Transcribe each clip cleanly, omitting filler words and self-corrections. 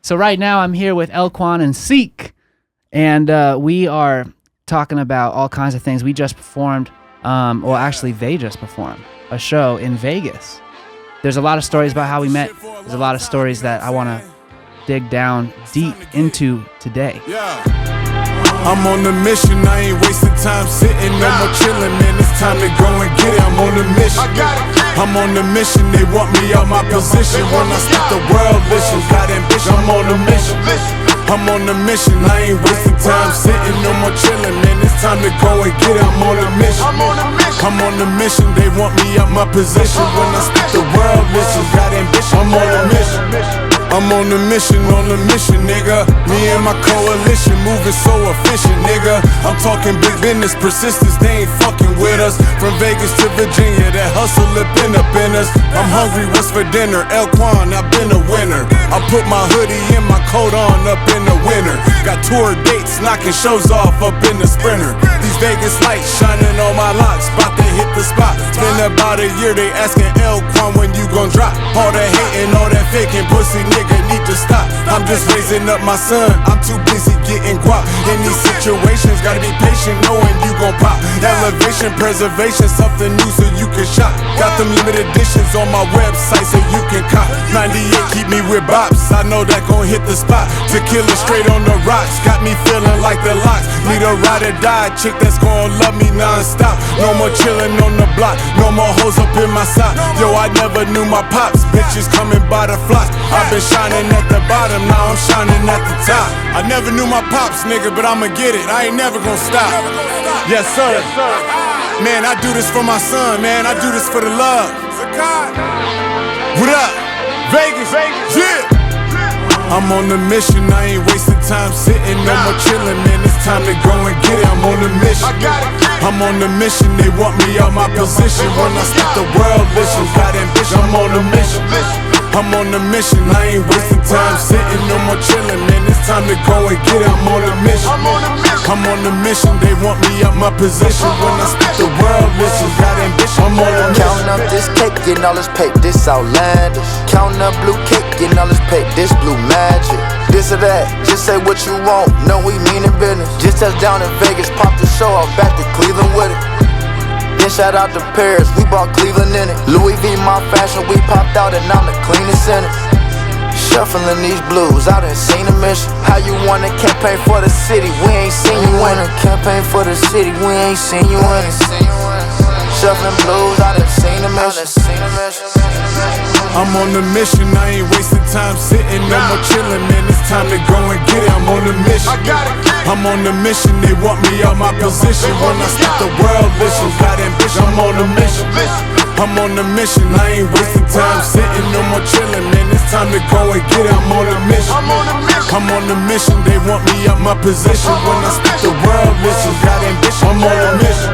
So right now I'm here with Elquan and Seak, and we are talking about all kinds of things. We just performed, well, actually they just performed a show in Vegas. There's a lot of stories about how we met. There's a lot of stories that I want to dig down deep into today. I'm on the mission, I ain't wasting time sitting, no more chilling, man, it's time to go and get it. I'm on the mission, I'm on the mission, they want me out my position. When I stop the world, listen, got ambition. I'm on the mission, I'm on the mission, I ain't wasting time sitting, no more chilling, man, it's time to go and get it. I'm on the mission, I'm on the mission, they want me out my position. When I stop the world, listen, got ambition. I'm on the mission, I'm on the mission, nigga. Me and my coalition moving so efficient, nigga. I'm talking big business, persistence, they ain't fucking with us. From Vegas to Virginia, that hustle have been up in us. I'm hungry, what's for dinner? Elquan, I've been a winner. I put my hoodie and my coat on up in the winter. Got tour dates, knocking shows off up in the Sprinter. These Vegas lights shining on my locks, about to hit the spot. It's been about a year, they asking Elquan when you gon' drop. All that hating, all that faking, pussy nigga need to stop. I'm just raising up my son, I'm too busy getting guap. In these situations, gotta be patient knowing you gon' pop. Elevation, preservation, something new so you can shop. Got them limited editions on my website so you can cop. 98 keep me with bops, I know that gon' hit the spot. Tequila straight on the rocks, got me feeling like the locks. Need a ride or die chick that's gon' love me non-stop. No more chillin' on the block, no more hoes up in my sock. Yo, I never knew my pops, bitches coming by the flocks. I've been shining at the bottom, now I'm shining at the top. I never knew my pops, nigga, but I'ma get it, I ain't never gon' stop. Yes, sir. Man, I do this for my son, man, I do this for the love. What up? Vegas, yeah. I'm on the mission, I ain't wasting time sitting, no more chilling, man, it's time to go and get it. I'm on the mission, I'm on the mission, they want me out my position. When I stop the world, listen, got ambition. I'm on the mission, I'm on the mission, I ain't wasting time sitting, no more chilling, man, it's time to go and get it. I'm on the mission, I'm on the mission, they want me out my position. When I stop the world, listen, got ambition. I'm on the mission. Counting up this cake, getting all this paper, this outlandish. Counting up blue cake, getting all this paper, this blue magic. This or that, just say what you want, no we mean in business. Just touched down in Vegas, popped the show off, back to Cleveland with it. Then shout out to Paris, we brought Cleveland in it. Louis V my fashion, we popped out and I'm the cleanest in it. Shuffling these blues, I done seen a mission. How you wanna campaign for the city, we ain't seen you in it. Campaign for the city, we ain't seen you in it. Shuffling blues, I done seen a mission. I'm on the mission, I ain't wasting time sitting, no more chilling, man, it's time to go and get it. I'm on the mission, I'm on the mission, they want me out my position. When I stop the world, listen, got ambition. I'm on the mission, I'm on the mission, I ain't wasting time sitting, no more chilling, man, it's time to go and get it. I'm on the mission, I'm on the mission, they want me out my position. When I stop the world, listen, got ambition. I'm on the mission.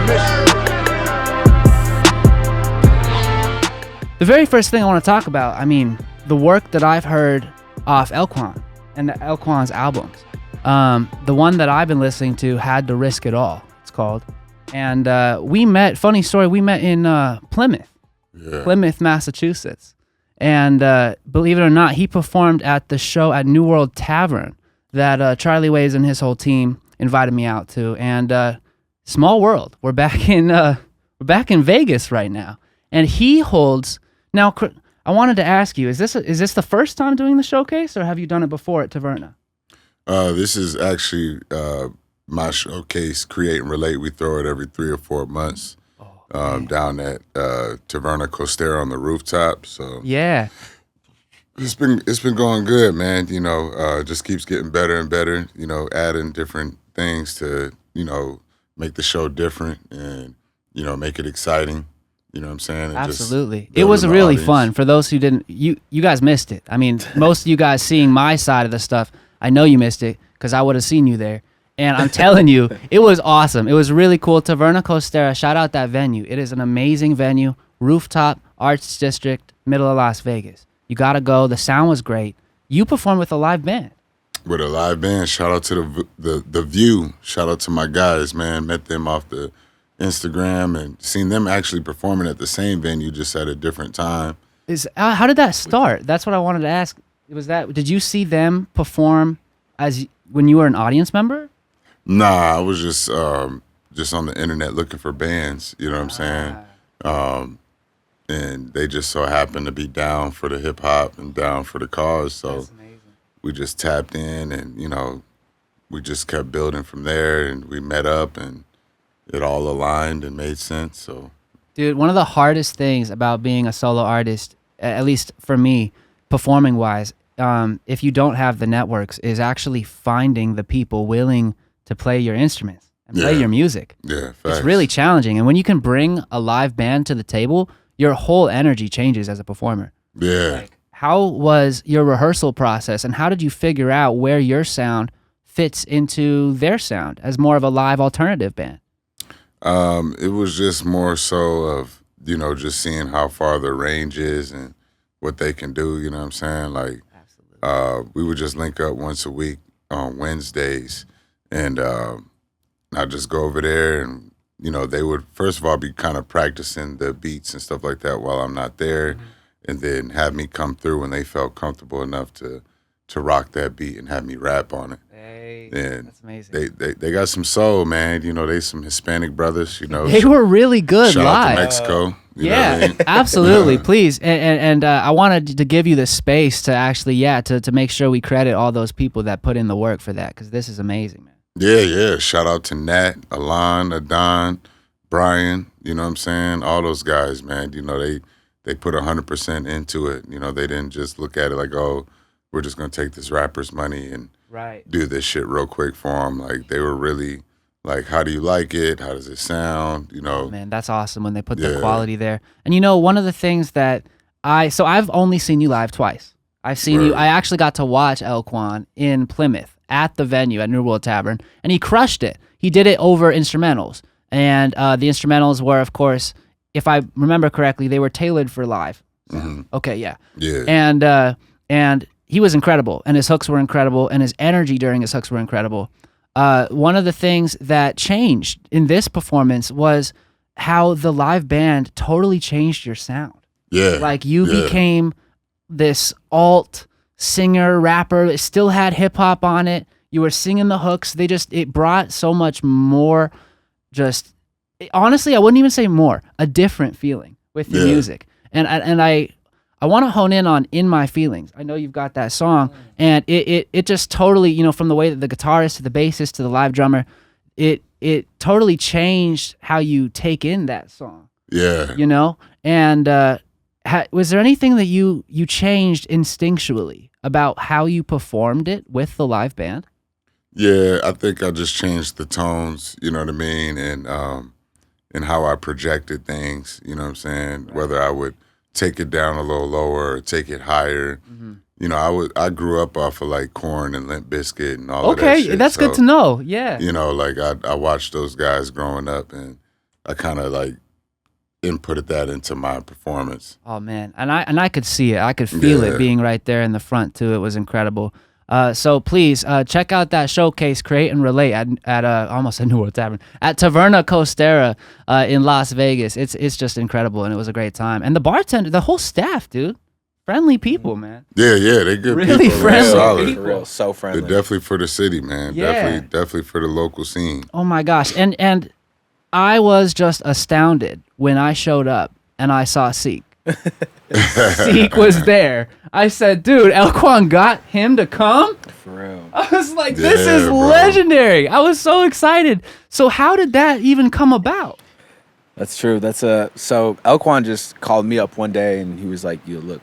The very first thing I want to talk about, I mean, the work that I've heard off Elquan and the Elquan's albums. The one that I've been listening to, Had to Risk It All, it's called. And we met, funny story, we met in Plymouth, Massachusetts. And believe it or not, he performed at the show at New World Tavern that Charlie Ways and his whole team invited me out to. And small world, we're back in Vegas right now. And he holds... Now, I wanted to ask you, is this the first time doing the showcase, or have you done it before at Taverna? This is actually my showcase, Create and Relate. We throw it every 3 or 4 months down at Taverna Costera on the rooftop. So yeah, it's been going good, man. You know, just keeps getting better and better. You know, adding different things to make the show different and make it exciting. You know what I'm saying? And absolutely. It was really fun. For those who didn't, you guys missed it. I mean, most of you guys seeing my side of the stuff, I know you missed it because I would have seen you there. And I'm telling you, it was awesome. It was really cool. Taverna Costera, shout out that venue. It is an amazing venue. Rooftop, Arts District, middle of Las Vegas. You got to go. The sound was great. You performed with a live band. With a live band. Shout out to the View. Shout out to my guys, man. Met them off the Instagram and seen them actually performing at the same venue, just at a different time. How did that start? That's what I wanted to ask. Did you see them perform when you were an audience member? Nah, I was just on the internet looking for bands. You know what I'm saying? And they just so happened to be down for the hip hop and down for the cause. So we just tapped in, and we just kept building from there, and we met up, and it all aligned and made sense. So, dude, one of the hardest things about being a solo artist, at least for me, performing wise, if you don't have the networks, is actually finding the people willing to play your instruments and play your music. Yeah, facts. It's really challenging. And when you can bring a live band to the table, your whole energy changes as a performer. Yeah. How was your rehearsal process, and how did you figure out where your sound fits into their sound as more of a live alternative band? It was just more so of, just seeing how far the range is and what they can do, you know what I'm saying? Like, we would just link up once a week on Wednesdays, and I'd just go over there, and, they would, first of all, be kind of practicing the beats and stuff like that while I'm not there, and then have me come through when they felt comfortable enough to rock that beat and have me rap on it. And that's amazing. They got some soul, man. They some Hispanic brothers, They were really good shout live. out to Mexico. You know Yeah, what I mean? absolutely. Please. And I wanted to give you the space to actually, to make sure we credit all those people that put in the work for that, because this is amazing, man. Yeah. Shout out to Nat, Alon, Adon, Brian, you know what I'm saying? All those guys, man. They put 100% into it. They didn't just look at it like, oh, we're just going to take this rapper's money and do this shit real quick for them. Like, they were really like, how do you like it? How does it sound? Oh, man, that's awesome when they put the quality there. And one of the things that so I've only seen you live twice. I've seen you. I actually got to watch Elquan in Plymouth at the venue at New World Tavern, and he crushed it. He did it over instrumentals. And the instrumentals were, of course, if I remember correctly, they were tailored for live. Okay, yeah. And he was incredible, and his hooks were incredible, and his energy during his hooks were incredible. One of the things that changed in this performance was how the live band totally changed your sound. Yeah. Like, you became this alt singer, rapper. It still had hip hop on it. You were singing the hooks. It brought so much more, honestly, I wouldn't even say more, a different feeling with your music. And I want to hone in on In My Feelings. I know you've got that song, and it just totally, from the way that the guitarist to the bassist to the live drummer, it totally changed how you take in that song. Yeah. And was there anything that you changed instinctually about how you performed it with the live band? Yeah, I think I just changed the tones, you know what I mean, and how I projected things, you know what I'm saying, whether I would take it down a little lower or take it higher. I grew up off of like Korn and Limp Bizkit and all of that shit. Okay, that's good to know. Yeah. Like I watched those guys growing up, and I kind of like inputted that into my performance. Oh man, and I could see it. I could feel it being right there in the front too. It was incredible. So please check out that showcase, Create and Relate at almost a New World Tavern at Taverna Costera in Las Vegas. It's just incredible, and it was a great time. And the bartender, the whole staff, dude, friendly people, man. Yeah, they good really people. Friendly solid. people. For real, so friendly. They're definitely for the city, man. Yeah. Definitely for the local scene. Oh my gosh, and I was just astounded when I showed up and I saw Seak. Seak was there. I said, dude, Elquan got him to come? For real. I was like, this is bro. legendary. I was so excited. So how did that even come about? That's true. So Elquan just called me up one day, and he was like, "Yo, look,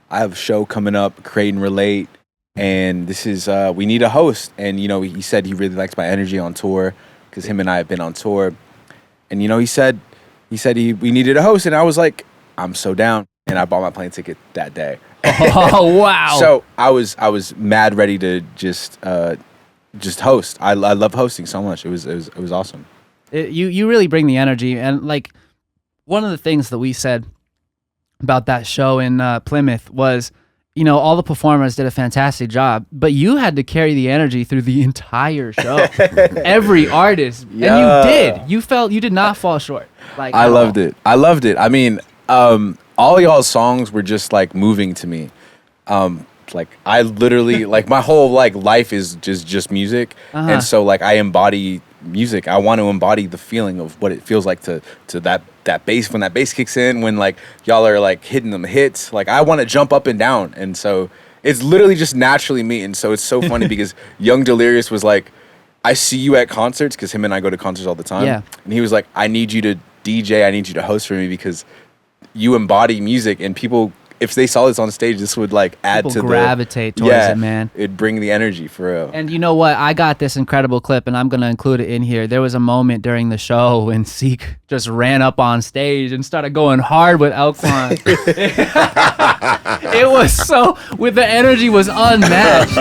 I have a show coming up, Create and Relate, and this is we need a host." And he said he really likes my energy on tour, because him and I have been on tour. And he said we needed a host, and I was like, I'm so down, and I bought my plane ticket that day. Oh wow! So I was mad ready to just host. I love hosting so much. It was awesome. You really bring the energy, and like one of the things that we said about that show in Plymouth was, all the performers did a fantastic job, but you had to carry the energy through the entire show. Every artist, and you did. You did not fall short. Like, I loved it. I mean, all y'all's songs were just like moving to me. Like I literally like my whole like life is just music, and so like I embody music. I want to embody the feeling of what it feels like to that bass when that bass kicks in, when like y'all are like hitting them hits. Like I want to jump up and down, and so it's literally just naturally me. And so it's so funny because Young Delirious was like, I see you at concerts, because him and I go to concerts all the time. Yeah. And he was like, I need you to DJ, I need you to host for me because you embody music, and people, if they saw this on stage, this would like add People to gravitate towards it, man. It'd bring the energy for real. And you know what? I got this incredible clip, and I'm going to include it in here. There was a moment during the show when Seak just ran up on stage and started going hard with Elquan. It was so, with the energy was unmatched.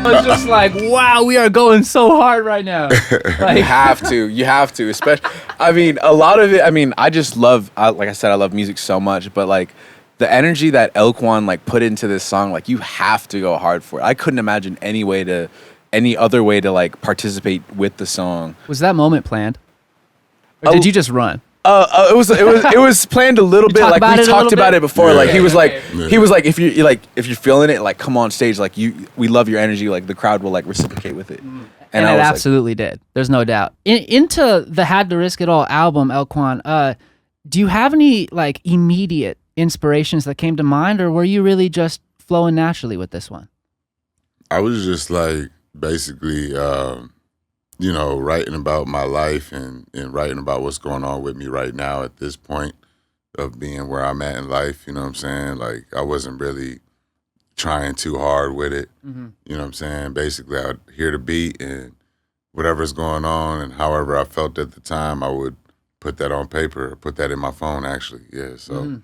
I was just like, wow, we are going so hard right now. Like, You have to, especially, I mean, a lot of it, I mean, I just love, like I said, I love music so much, but like the energy that Elquan like put into this song, like you have to go hard for it. I couldn't imagine any other way to like participate with the song. was that moment planned? Or did you just run? It was planned a little bit. Like we talked about it before. Yeah. Like he was like, if you're feeling it, like come on stage. Like we love your energy. Like the crowd will like reciprocate with it. And I it was absolutely did. There's no doubt. Into the Had to Risk It All album, Elquan, do you have any like immediate inspirations that came to mind, or were you really just flowing naturally with this one? I was just like basically, writing about my life and writing about what's going on with me right now at this point of being where I'm at in life. You know what I'm saying? Like I wasn't really trying too hard with it. Mm-hmm. You know what I'm saying? Basically, I'd hear the beat and whatever's going on and however I felt at the time, I would put that on paper, put that in my phone actually. Yeah. So,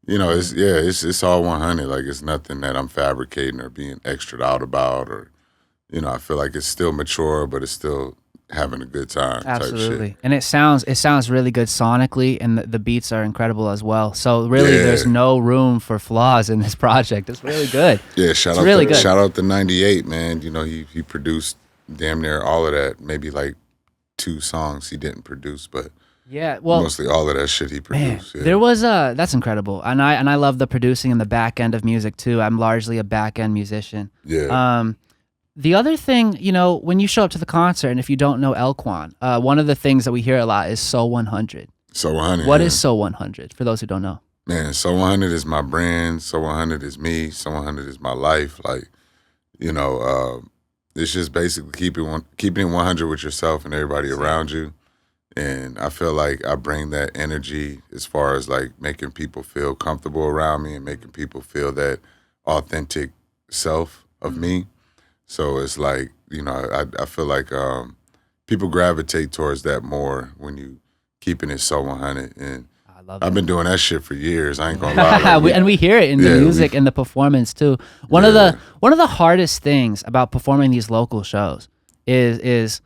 it's all 100. Like it's nothing that I'm fabricating or being extra out about, or, I feel like it's still mature, but it's still having a good time. Absolutely. Type shit. And it sounds really good sonically, and the beats are incredible as well. So really there's no room for flaws in this project. It's really good. Yeah, shout out to 98, man. He produced damn near all of that. Maybe like 2 songs he didn't produce, but yeah, well, mostly all of that shit he produced. Man, there was that's incredible. And I love the producing and the back end of music too. I'm largely a back end musician. Yeah. The other thing, when you show up to the concert, and if you don't know Elquan, one of the things that we hear a lot is So 100. So 100. What is So 100 for those who don't know? Man, So 100 is my brand. So 100 is me. So 100 is my life. Like, it's just basically keeping it 100 with yourself and everybody around you. And I feel like I bring that energy as far as like making people feel comfortable around me and making people feel that authentic self of me. So it's like, I feel like people gravitate towards that more when you keeping it so 100. And I love I've been doing that shit for years. I ain't gonna lie. Like, and we hear it in the music and the performance too. One of the hardest things about performing these local shows is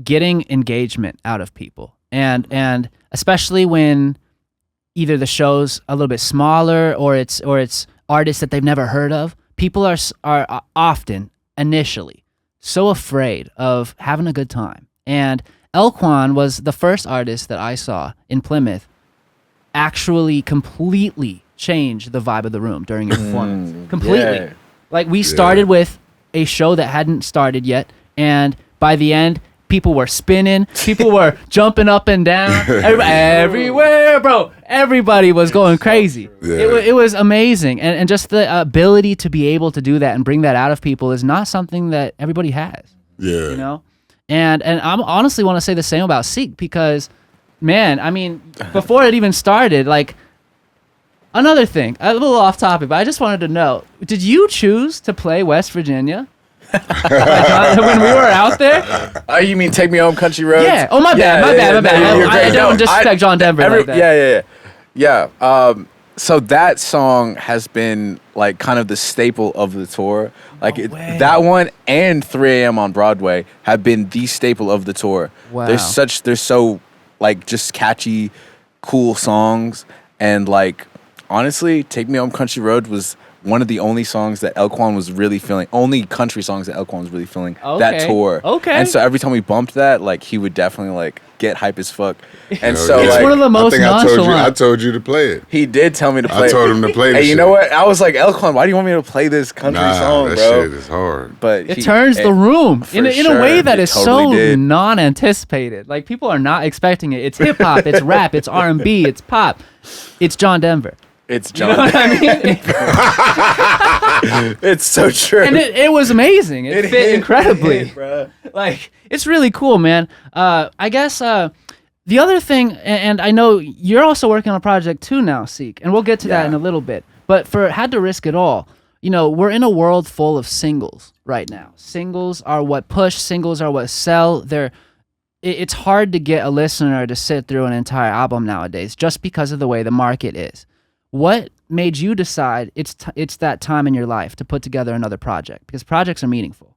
getting engagement out of people, and especially when either the show's a little bit smaller or it's artists that they've never heard of. People are often initially so afraid of having a good time, and Elquan was the first artist that I saw in Plymouth actually completely change the vibe of the room during your performance. Completely. Yeah. Like we started with a show that hadn't started yet, and by the end, people were spinning, people were jumping up and down, everywhere, bro. Everybody was going crazy. Yeah. It was amazing, and just the ability to be able to do that and bring that out of people is not something that everybody has. Yeah. And I'm honestly want to say the same about Seek, because, man, I mean, before it even started, like, another thing, a little off topic, but I just wanted to know, did you choose to play West Virginia? When we were out there? Oh, you mean Take Me Home Country Roads? Yeah. Oh, my bad. I don't disrespect John Denver like that. Yeah. So that song has been like kind of the staple of the tour. Like that one and 3 a.m. on Broadway have been the staple of the tour. Wow. They're so like just catchy, cool songs, and like honestly, Take Me Home Country Road was one of the only songs that Elquan was really feeling, only country songs that Elquan was really feeling that Okay. tour. Okay. And so every time we bumped that, like he would definitely like get hype as fuck. And Hell so yeah. It's like one of the most I think I nonchalant. told you to play it. he did tell me to play. I told him to play Hey, this you shit. know what? I was like, Elquan, why do you want me to play this country song, that bro? shit is hard. But It turns the room in a way that is so did. non-anticipated. Like people are not expecting it. It's hip hop, it's rap, it's R&B, it's pop. It's John Denver. It's You know John. what I mean? It's so true. And it was amazing. It fit hit, incredibly. it hit, bro. Like it's really cool, man. I guess the other thing, and I know you're also working on a project too now, Seek, and we'll get to that Yeah. in a little bit. But for Had to Risk It All, you know, we're in a world full of singles right now. Singles are what push. Singles are what sell. It's hard to get a listener to sit through an entire album nowadays just because of the way the market is. What made you decide it's that time in your life to put together another project? Because projects are meaningful,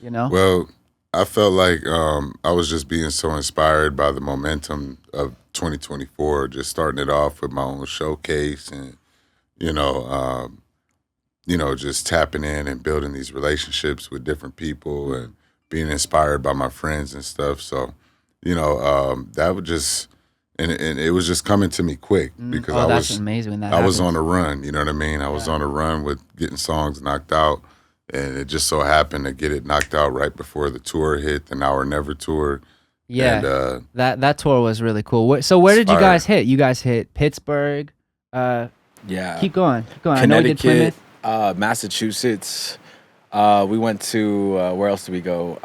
you know? Well, I felt like I was just being so inspired by the momentum of 2024, just starting it off with my own showcase and, just tapping in and building these relationships with different people and being inspired by my friends and stuff. So, that would just, and it was just coming to me quick because I that's was amazing when that I was happens. on a run, you know what I mean? I was on a run with getting songs knocked out, and it just so happened to get it knocked out right before the tour hit, the Now or Never tour. Yeah, And, that tour was really cool. So where did you Inspired. guys hit? You guys hit Pittsburgh. Yeah. Keep going. I know you did Connecticut, Plymouth. Massachusetts. We went to where else did we go?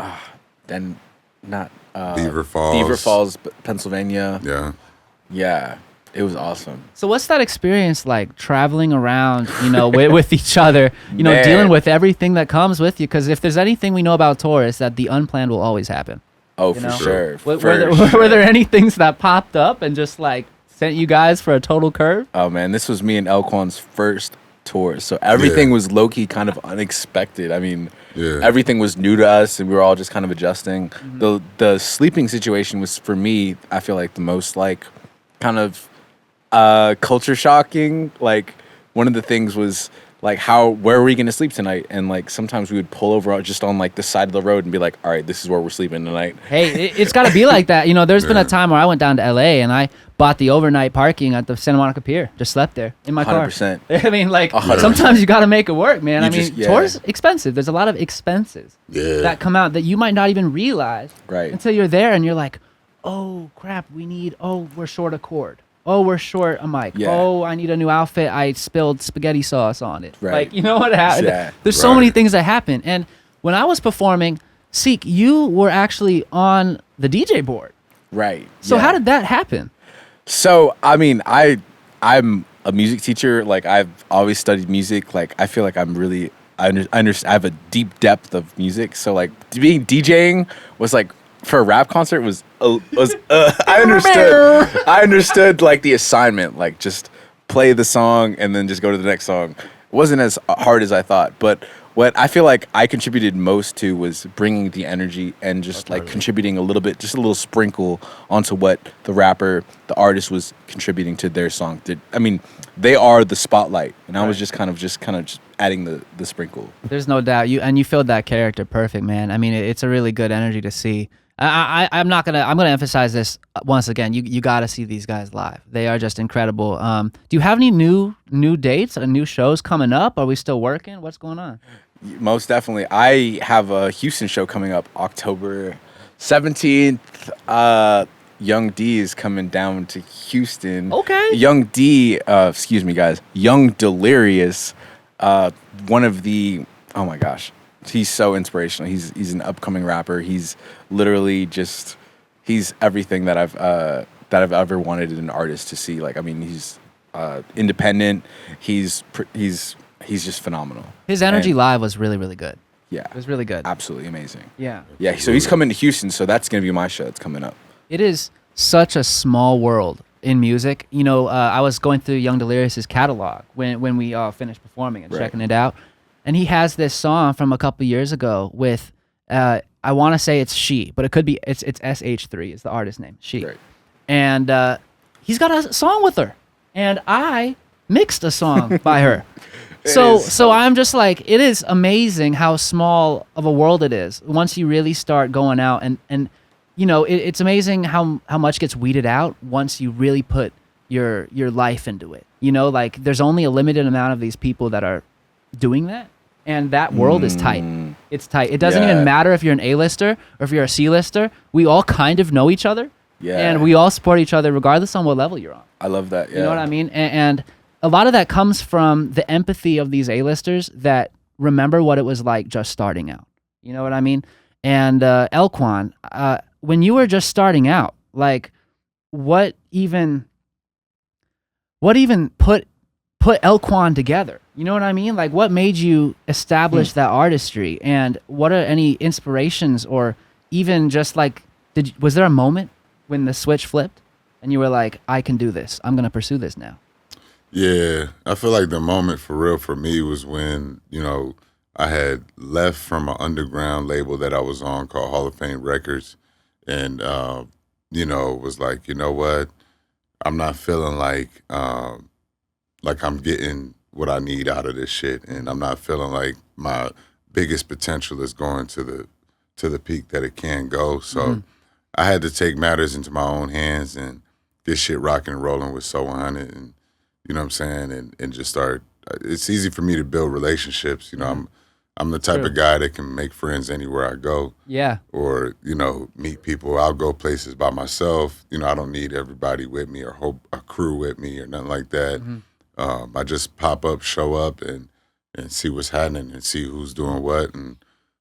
Then not Beaver Falls. Beaver Falls, Pennsylvania. Yeah. Yeah, it was awesome. So what's that experience like traveling around, with each other, Man. dealing with everything that comes with you? Because if there's anything we know about tour, it's that the unplanned will always happen. Oh, You for know? sure. Were there any things that popped up and just like sent you guys for a total curve? Oh man, this was me and Elquan's first tour, so everything Yeah. was low key kind of unexpected. I mean, Yeah. everything was new to us, and we were all just kind of adjusting. The sleeping situation was for me, I feel like the most like kind of culture shocking. Like one of the things was like where are we gonna sleep tonight? And like sometimes we would pull over just on like the side of the road and be like, all right, this is where we're sleeping tonight. Hey, it's got to be like that. There's been a time where I went down to LA and I bought the overnight parking at the Santa Monica Pier. Just slept there in my car. 100%. I mean, like 100%. sometimes you got to make it work, man. You I mean, just- yeah. tour's expensive. There's a lot of expenses Yeah. that come out that you might not even realize Right. until you're there and you're like, oh crap, we're short a cord. Oh, we're short a mic. Yeah. Oh, I need a new outfit. I spilled spaghetti sauce on it. Right. Like, you know what happened? Yeah. There's so many Right. things that happen. And when I was performing, Seek, you were actually on the DJ board. Right. So yeah. how did that happen? So I mean, I'm a music teacher. Like I've always studied music. Like I feel like I'm really I have a deep depth of music. So like being DJing was like for a rap concert was I understood like the assignment, like just play the song and then just go to the next song. It wasn't as hard as I thought, but what I feel like I contributed most to was bringing the energy and just like contributing a little bit, just a little sprinkle onto what the rapper, the artist was contributing to their song. I mean, they are the spotlight, and I was just kind of adding the sprinkle. There's no doubt you filled that character perfect, man. I mean, it's a really good energy to see. I'm gonna emphasize this once again. You got to see these guys live. They are just incredible. Do you have any new dates and new shows coming up? Are we still working? What's going on? Most definitely. I have a Houston show coming up October 17th. Young D is coming down to Houston. Okay. Young D, excuse me, guys. Young Delirious, one of the, oh my gosh. He's so inspirational. He's an upcoming rapper. He's literally he's everything that I've ever wanted an artist to see. Like, I mean, he's independent. He's just phenomenal. His energy And- live was really, really good. Yeah. It was really good. Absolutely amazing. Yeah. Yeah, so he's coming to Houston, so that's gonna be my show that's coming up. It is such a small world in music. I was going through Young Delirious's catalog when we finished performing and Right. checking it out, and he has this song from a couple years ago with I want to say it's She, but it could be it's SH3 is the artist name, She, Right. and he's got a song with her, and I mixed a song by her. So I'm just like, it is amazing how small of a world it is once you really start going out, and you know, it's amazing how much gets weeded out once you really put your life into it. You know, like there's only a limited amount of these people that are doing that, and that world is tight. It's tight. It doesn't even matter if you're an A-lister or if you're a C-lister. We all kind of know each other, and we all support each other regardless on what level you're on. I love that. Yeah. You know what I mean? And a lot of that comes from the empathy of these A-listers that remember what it was like just starting out. You know what I mean? And Elquan, when you were just starting out, like what even put Elquan together? You know what I mean? Like what made you establish that artistry, and what are any inspirations, or even just like, was there a moment when the switch flipped and you were like, I can do this. I'm going to pursue this now? Yeah, I feel like the moment for real for me was when, you know, I had left from an underground label that I was on called Hall of Fame Records, and, you know, was like, you know what, I'm not feeling like I'm getting what I need out of this shit, and I'm not feeling like my biggest potential is going to the peak that it can go. So I had to take matters into my own hands and get shit rocking and rolling with So 100, and you know what I'm saying, and just start. It's easy for me to build relationships. You know, I'm the type of guy that can make friends anywhere I go. Yeah. Or, you know, meet people. I'll go places by myself. You know, I don't need everybody with me or a crew with me or nothing like that. I just pop up, show up, and see what's happening, and see who's doing what and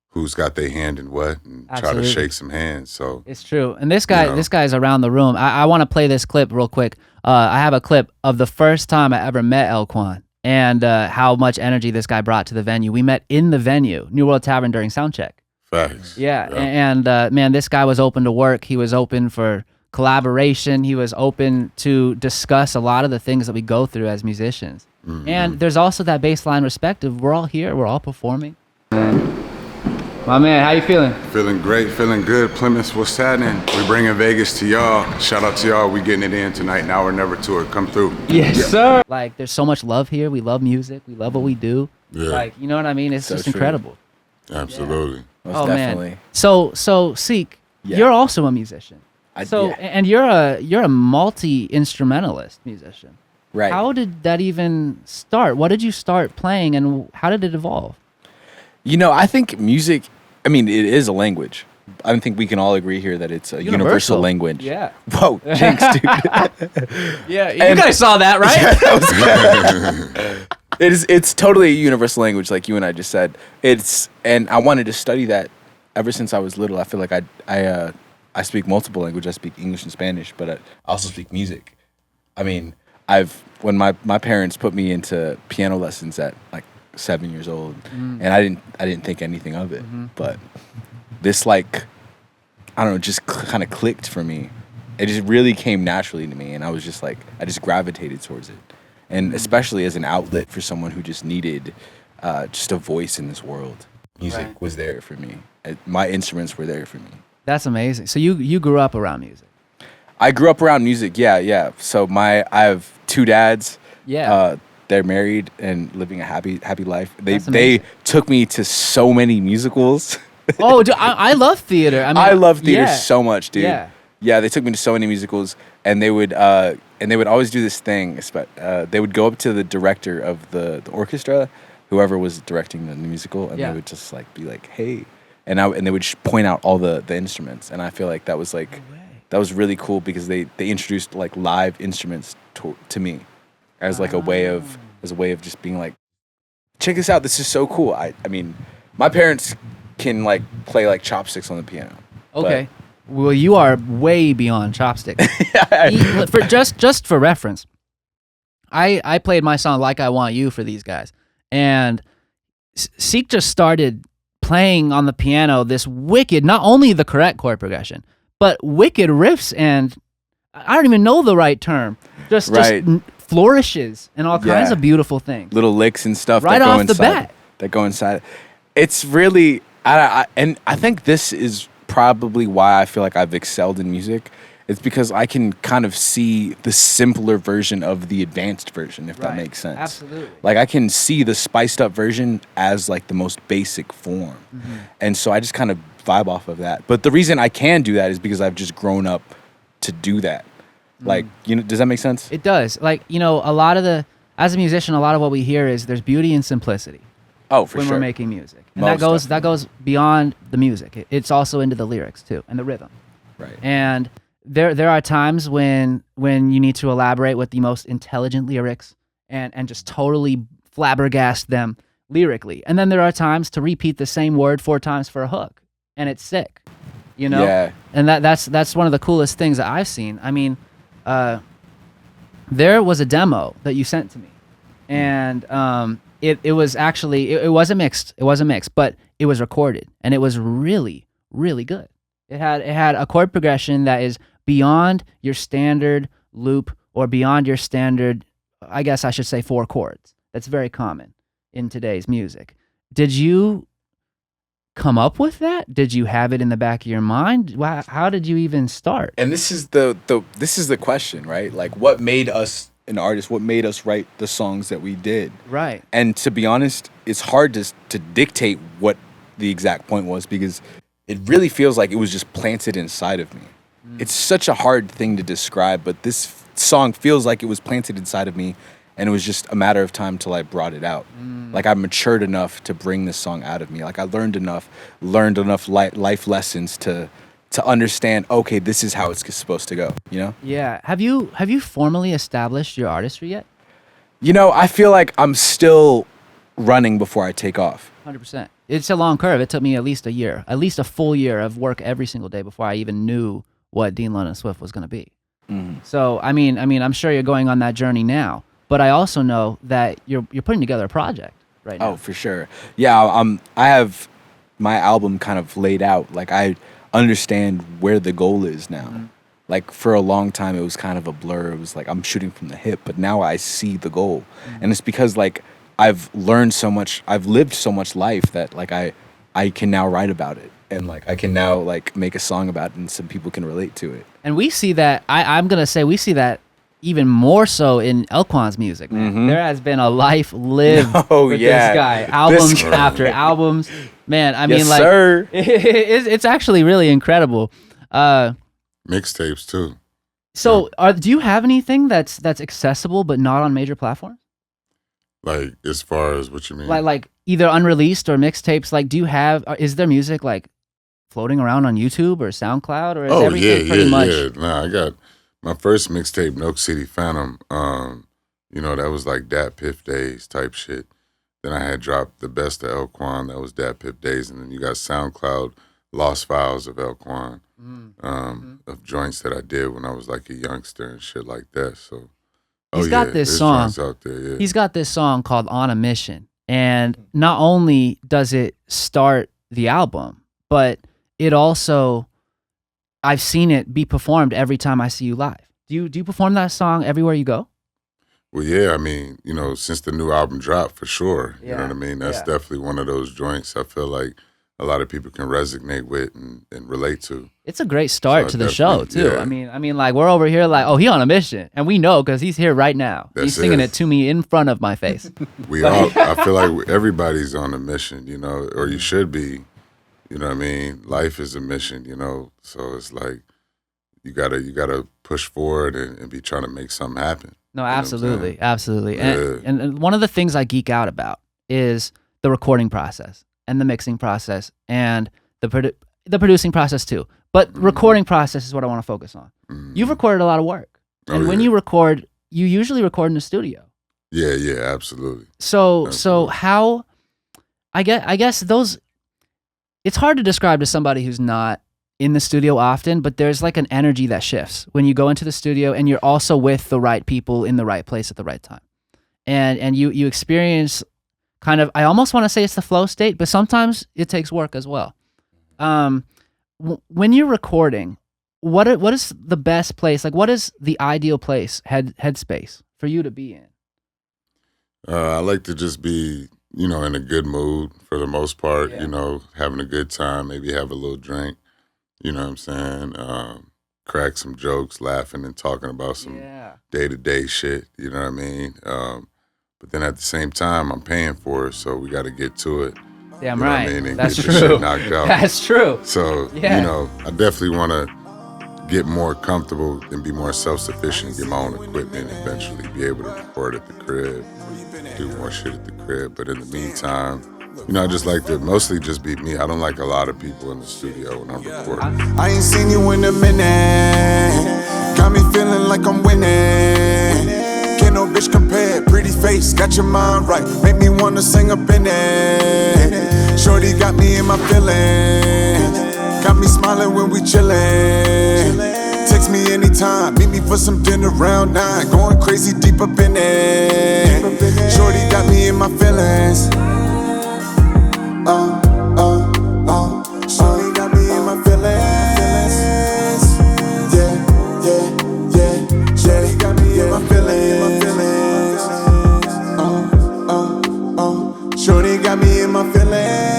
who's got their hand in what, and try to shake some hands. So it's true. And this guy, you know, this guy's around the room. I want to play this clip real quick. I have a clip of the first time I ever met Elquan, and how much energy this guy brought to the venue. We met in the venue, New World Tavern, during soundcheck. Facts. Yeah. And man, this guy was open to work. He was open for collaboration. He was open to discuss a lot of the things that we go through as musicians. And there's also that baseline respect of we're all here, we're all performing. My man, how you feeling? Feeling great, feeling good. Plymouth, what's happening? We bringing Vegas to y'all. Shout out to y'all. We getting it in tonight. Now or never tour. Come through. Yes, sir. Like, there's so much love here. We love music. We love what we do. Yeah. Like, you know what I mean? It's So just true. incredible. Absolutely. Most definitely. Man. So Seak, you're also a musician. And you're a multi-instrumentalist musician. Right. How did that even start? What did you start playing, and how did it evolve? You know, I think music, I mean, it is a language. I think we can all agree here that it's a universal language. Yeah. Whoa, jinx, dude. Yeah, you guys saw that, right? It's totally a universal language, like you and I just said. And I wanted to study that ever since I was little. I feel like I speak multiple languages. I speak English and Spanish, but I also speak music. I mean, when my parents put me into piano lessons at like 7 years old, and I didn't think anything of it, but this, like, I don't know, just kind of clicked for me. It just really came naturally to me, and I was just like, I just gravitated towards it, and especially as an outlet for someone who just needed just a voice in this world. Music was there for me. My instruments were there for me. That's amazing. So you grew up around music. I grew up around music. Yeah. So I have two dads. Yeah. They're married and living a happy life. They took me to so many musicals. Oh, dude, I love theater. I mean, I love theater so much, dude. Yeah. They took me to so many musicals, and they would always do this thing. They would go up to the director of the orchestra, whoever was directing the musical, and they would just like be like, "Hey," and they would point out all the instruments, and I feel like that was like that was really cool because they introduced like live instruments to me as like a way of just being like, check this out, this is so cool. I mean, my parents can like play like chopsticks on the piano. Okay. Well, you are way beyond chopsticks. Just for reference, I played my song "Like I Want You" for these guys, and Seek just started playing on the piano this wicked, not only the correct chord progression, but wicked riffs, and I don't even know the right term. Just flourishes and all kinds of beautiful things. Little licks and stuff right that go off inside, the bat. That go inside. It's really, and I think this is probably why I feel like I've excelled in music, It's because I can kind of see the simpler version of the advanced version, if that makes sense. Absolutely. Like I can see the spiced up version as like the most basic form. And so I just kind of vibe off of that. But the reason I can do that is because I've just grown up to do that. Like, you know, does that make sense? It does. Like, you know, as a musician, a lot of what we hear is there's beauty in simplicity. Oh, for when sure. we're making music, and Most that goes beyond the music. It's also into the lyrics too and the rhythm. Right. And there are times when you need to elaborate with the most intelligent lyrics and just totally flabbergast them lyrically. And then there are times to repeat the same word 4 times for a hook, and it's sick. You know. Yeah. And that's one of the coolest things that I've seen. I mean, there was a demo that you sent to me, and it was actually it wasn't mixed, but it was recorded, and it was really, really good. It had a chord progression that is beyond your standard loop or beyond your standard, I guess I should say 4 chords. That's very common in today's music. Did you come up with that? Did you have it in the back of your mind? How did you even start? And this is the question, right? Like, what made us an artist? What made us write the songs that we did? Right. And to be honest, it's hard to dictate what the exact point was, because it really feels like it was just planted inside of me. It's such a hard thing to describe, but this song feels like it was planted inside of me, and it was just a matter of time till I brought it out. Like, I matured enough to bring this song out of me. Like, I learned enough life lessons to understand, okay, this is how it's supposed to go, you know? Yeah. Have you formally established your artistry yet? You know, I feel like I'm still running before I take off. 100%. It's a long curve. It took me at least a full year of work every single day before I even knew what Dean London Swift was going to be. So, I mean, I'm sure you're going on that journey now, but I also know that you're putting together a project right now. Oh, for sure. Yeah, I have my album kind of laid out. Like, I understand where the goal is now. Like, for a long time, it was kind of a blur. It was like, I'm shooting from the hip, but now I see the goal. And it's because, like, I've learned so much, I've lived so much life that, like, I can now write about it. And, like, I can now, like, make a song about it, and some people can relate to it. And we see that, I'm going to say we see that even more so in Elquan's music, man. There has been a life lived with this guy. Albums after albums. Man, I mean, like, sir. It's actually really incredible. Mixtapes too. So, do you have anything that's accessible but not on major platforms? Like, as far as what you mean? Like either unreleased or mixtapes. Like, is there music like floating around on YouTube or SoundCloud, or is everything pretty much? Yeah. Nah, I got my first mixtape, Milk City Phantom. You know, that was like Dat Piff Days type shit. Then I had dropped The Best of Elquan, that was Dat Piff Days, and then you got SoundCloud Lost Files of Elquan, of joints that I did when I was like a youngster and shit like that. So he's got this song out there, yeah. He's got this song called On a Mission, and not only does it start the album, but it also, I've seen it be performed every time I see you live. Do you perform that song everywhere you go? Well, yeah, I mean, you know, since the new album dropped, for sure. You know what I mean? That's definitely one of those joints I feel like a lot of people can resonate with and relate to. It's a great start to the show, too. Yeah. I mean, like, we're over here like, oh, he on a mission. And we know because he's here right now. He's singing it to me in front of my face. I feel like everybody's on a mission, you know, or you should be. You know what I mean? Life is a mission, you know? So it's like you gotta push forward and be trying to make something happen. No, absolutely. Absolutely. Yeah. And one of the things I geek out about is the recording process and the mixing process and the producing process too. But recording process is what I want to focus on. You've recorded a lot of work. And when you record, you usually record in the studio. Yeah, absolutely. So how, I guess those, it's hard to describe to somebody who's not in the studio often, but there's like an energy that shifts when you go into the studio and you're also with the right people in the right place at the right time. And you experience kind of, I almost want to say it's the flow state, but sometimes it takes work as well. When you're recording, what is the best place? Like, what is the ideal place, headspace for you to be in? I like to just be, you know, in a good mood for the most part, you know, having a good time, maybe have a little drink, you know what I'm saying? crack some jokes, laughing and talking about some day-to-day shit, you know what I mean? But then at the same time, I'm paying for it, so we got to get to it. Damn you know right. What I mean? And That's get true. This shit knocked out. That's true. So, you know, I definitely want to get more comfortable and be more self-sufficient, get my own equipment, eventually be able to record at the crib, do more shit at the crib. But in the meantime, you know, I just like to mostly just be me. I don't like a lot of people in the studio when I'm recording. I ain't seen you in a minute. Got me feeling like I'm winning. Can't no bitch compare. Pretty face, got your mind right. Make me wanna sing up in it. Shorty got me in my feelings. Got me smiling when we chillin'. Text me anytime, meet me for some dinner around 9. Going crazy deep up in it. Shorty got me in my feelings. Shorty got me in my feelings. Yeah. Shorty got me in my feelings. Shorty got me in my feelings.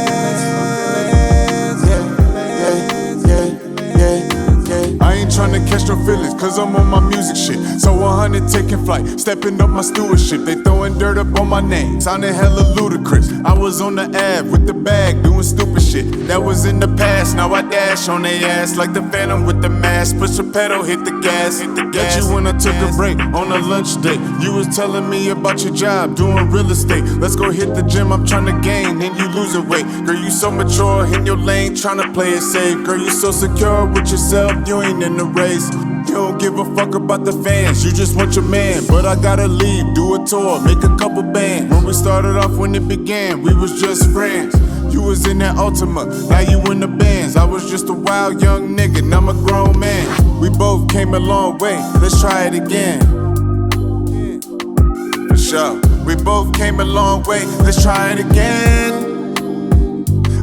I ain't tryna catch no feelings, cause I'm on my music shit. So 100 taking flight, stepping up my stewardship. They throwing dirt up on my name, sounding hella ludicrous. I was on the Ave with the bag, doing stupid shit. That was in the past, now I dash on they ass like the Phantom with the mask. Push the pedal, hit the gas. Got you when I took a break on a lunch date. You was telling me about your job, doing real estate. Let's go hit the gym, I'm tryna gain, and you losing weight. Girl, you so mature in your lane, tryna play it safe. Girl, you so secure with yourself, you ain't in the race. You don't give a fuck about the fans, you just want your man. But I gotta leave, do a tour, make a couple bands. When we started off, when it began, we was just friends. You was in that Ultima, now you in the bands. I was just a wild young nigga, now I'm a grown man. We both came a long way, let's try it again. For sure, we both came a long way, let's try it again.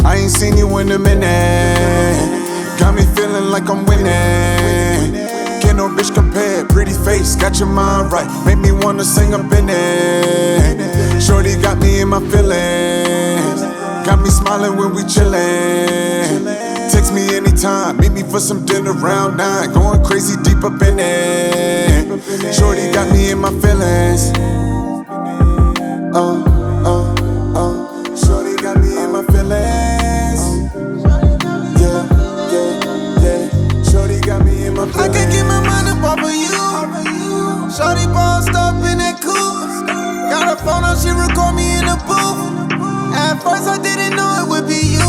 I ain't seen you in a minute. Got me feeling like I'm winning. Can't no bitch compare. Pretty face, got your mind right. Make me wanna sing up in it. Shorty got me in my feelings. Got me smiling when we chillin'. Text me anytime, meet me for some dinner around 9. Going crazy deep up in it. Shorty got me in my feelings. Shorty got me in my feelings. I can't keep my mind up off of you. Shorty bossed up in that coupe. Got her phone on, she record me in the booth. At first I didn't know it would be you.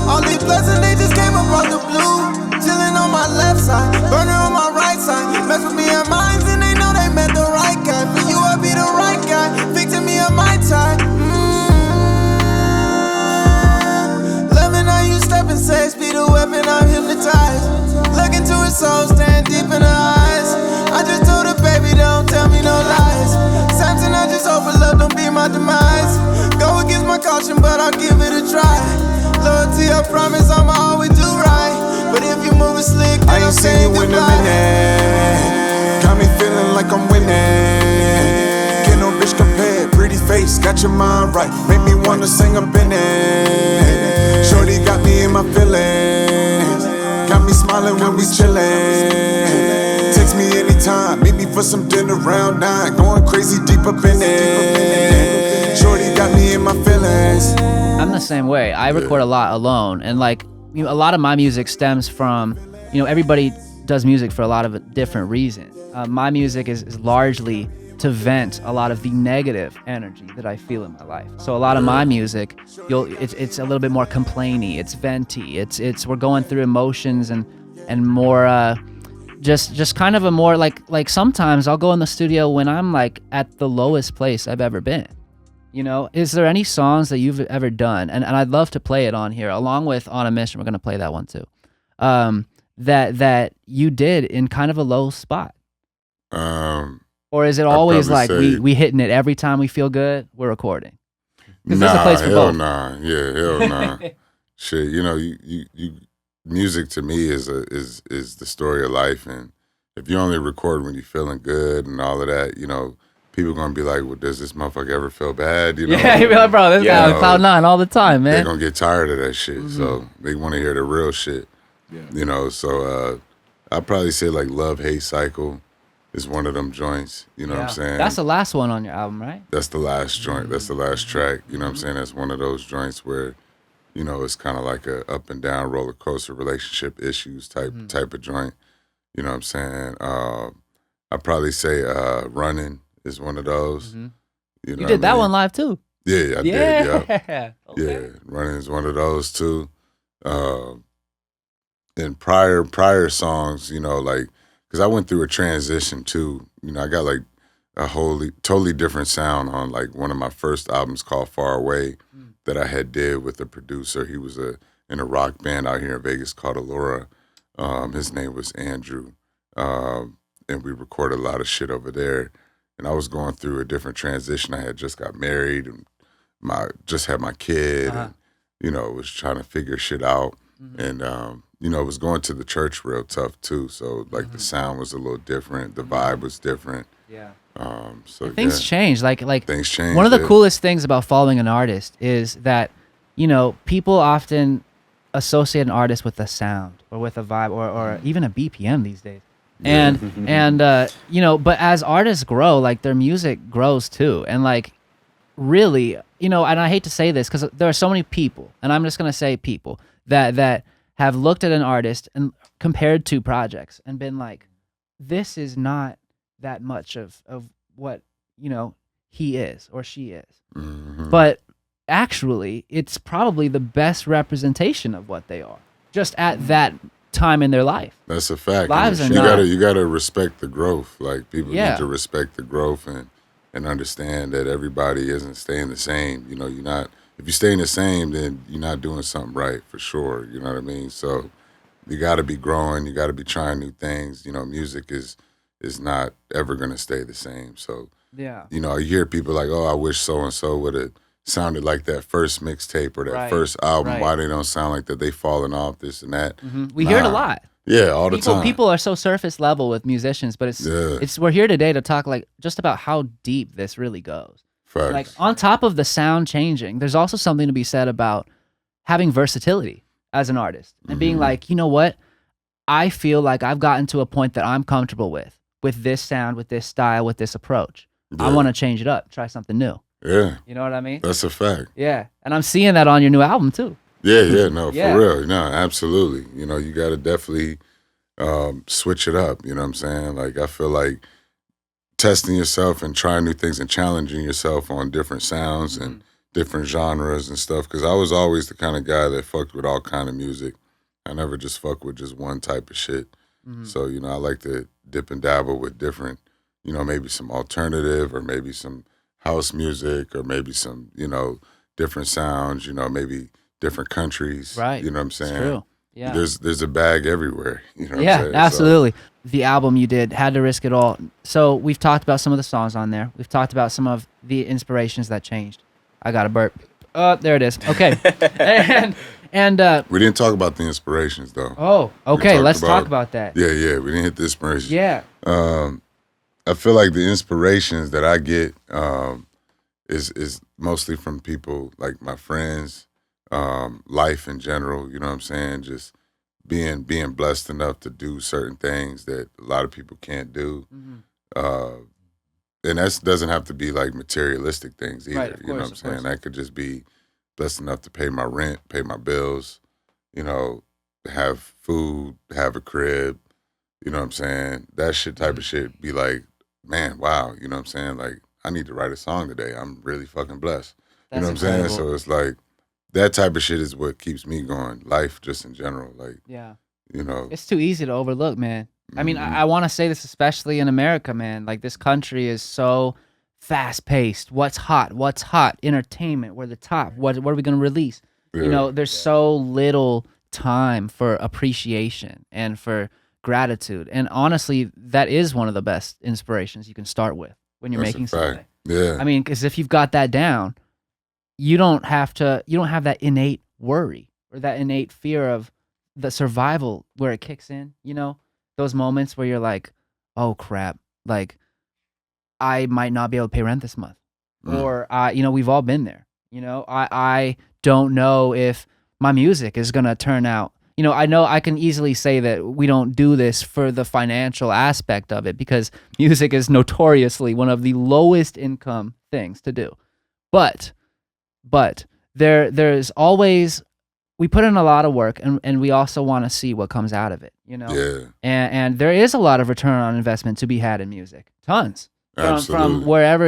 All these blessings, they just came up out the blue. Chillin' on my left side, burner on my right side. Mess with me at mines and they know they met the right guy. For you I be the right guy, fixing me on my tie. Loving how you step and say, speed a weapon, I'm hypnotized. Look into her soul, stand deep in her eyes. I just told her, baby, don't tell me no lies. Something I just hope for love don't be my demise. Go against my caution, but I'll give it a try. Loyalty, I promise I'ma always do right. But if you moving slick, then I'm saying goodbye. I ain't seen you in a minute. Got me feeling like I'm winning. Can't no bitch compare. Pretty face, got your mind right. Make me wanna sing up in it. Shorty got me in my feelings. Got me smiling when we chillin'. Text me anytime, meet me for some dinner around 9. Going crazy deep up in it. Shorty got me in my feelings. I'm the same way. I record a lot alone, and like, you know, a lot of my music stems from, you know, everybody does music for a lot of different reasons. My music is largely to vent a lot of the negative energy that I feel in my life. So a lot of my music, it's a little bit more complainy, it's venty, it's we're going through emotions and more just kind of a more like sometimes I'll go in the studio when I'm like at the lowest place I've ever been. You know, is there any songs that you've ever done, and I'd love to play it on here along with On a Mission, we're gonna play that one too, that you did in kind of a low spot? Or is it always like we hitting it every time we feel good, we're recording? Nah, there's a place for hell both. nah. Yeah, hell nah. Shit, you know, you music to me is the story of life, and if you only record when you're feeling good and all of that, you know, people gonna be like, well, does this motherfucker ever feel bad? You know? Yeah, you'd be like, bro, this guy on cloud 9 all the time, man. They're gonna get tired of that shit, so they want to hear the real shit. Yeah. You know, so I'd probably say like Love Hate Cycle is one of them joints. You know what I'm saying? That's the last one on your album, right? That's the last joint. That's the last track. You know what I'm saying? That's one of those joints where, you know, it's kind of like a up and down roller coaster relationship issues type of joint. You know what I'm saying? I'd probably say Running is one of those. You know You did that I mean? one live too. Yeah, I did. Yeah. Okay. Yeah, Running is one of those too. And prior songs, you know, like, because I went through a transition too. You know, I got like a totally different sound on like one of my first albums called Far Away that I had did with a producer. He was in a rock band out here in Vegas called Allura. His name was Andrew. And we recorded a lot of shit over there. And I was going through a different transition. I had just got married and just had my kid and, you know, was trying to figure shit out. And, you know, was going to the church real tough too. So like the sound was a little different. The vibe was different. Yeah. So Things change. Like things change. one of the coolest things about following an artist is that, you know, people often associate an artist with a sound or with a vibe or even a BPM these days. And you know, but as artists grow, like their music grows too. And like really, you know, and I hate to say this because there are so many people, and I'm just gonna say people that have looked at an artist and compared two projects and been like, this is not that much of what, you know, he is or she is. But actually, it's probably the best representation of what they are, just at that time in their life. That's a fact. Lives And you gotta respect the growth. Like people Yeah. need to respect the growth and understand that everybody isn't staying the same. You know, if you're staying the same, then you're not doing something right for sure. You know what I mean? So you gotta be growing, you gotta be trying new things. You know, music is not ever gonna stay the same. So Yeah. you know, you hear people like, oh, I wish so and so would have sounded like that first mixtape or that Right, first album. right. Why they don't sound like that? They falling off this and that. We hear it a Nah. lot. Yeah, all the time. People are so surface level with musicians, but it's we're here today to talk like just about how deep this really goes. Facts. Like on top of the sound changing, there's also something to be said about having versatility as an artist and being like, you know what? I feel like I've gotten to a point that I'm comfortable with this sound, with this style, with this approach. I Yeah. want to change it up, try something new. Yeah, You know what I mean? that's a fact. Yeah. And I'm seeing that on your new album too. Yeah, no, Yeah. for real. No, absolutely. You know, you got to definitely switch it up. You know what I'm saying? Like, I feel like testing yourself and trying new things and challenging yourself on different sounds and different genres and stuff. Because I was always the kind of guy that fucked with all kind of music. I never just fuck with just one type of shit. So, you know, I like to dip and dabble with different, you know, maybe some alternative or maybe some house music or maybe some, you know, different sounds, you know, maybe different countries. Right. You know what I'm saying? It's true. Yeah. There's a bag everywhere. You know what I'm Yeah, saying? So, absolutely. The album you did, Had to Risk It All. So we've talked about some of the songs on there. We've talked about some of the inspirations that changed. I got a burp. Oh, there it is. Okay. and we didn't talk about the inspirations though. oh, okay. talked Let's talk about- about that. Yeah, we didn't hit the inspirations. Yeah. I feel like the inspirations that I get is mostly from people like my friends, life in general. You know what I'm saying? Just being blessed enough to do certain things that a lot of people can't do. And that doesn't have to be like materialistic things either. Right, of You know what I'm course, of saying? course. That could just be blessed enough to pay my rent, pay my bills, you know, have food, have a crib. You know what I'm saying? That shit type of shit be like, man, wow. You know what I'm saying? Like, I need to write a song today. I'm really fucking blessed. You know what I'm saying? So it's like, that type of shit is what keeps me going. Life just in general. Like, Yeah. you know. It's too easy to overlook, man. I mean, I want to say this especially in America, man. Like, this country is so fast-paced. What's hot? Entertainment. We're the top. What are we going to release? Yeah. You know, there's so little time for appreciation and for gratitude. And honestly, that is one of the best inspirations you can start with when you're That's a making fact. something. Yeah. I mean, because if you've got that down, you don't have that innate worry or that innate fear of the survival where it kicks in, you know, those moments where you're like, oh crap, like I might not be able to pay rent this month. Or, you know, we've all been there, you know, I don't know if my music is going to turn out, I know I can easily say that we don't do this for the financial aspect of it, because music is notoriously one of the lowest income things to do. But there's always, we put in a lot of work, and we also want to see what comes out of it, Yeah. And there is a lot of return on investment to be had in music, tons from Absolutely. wherever,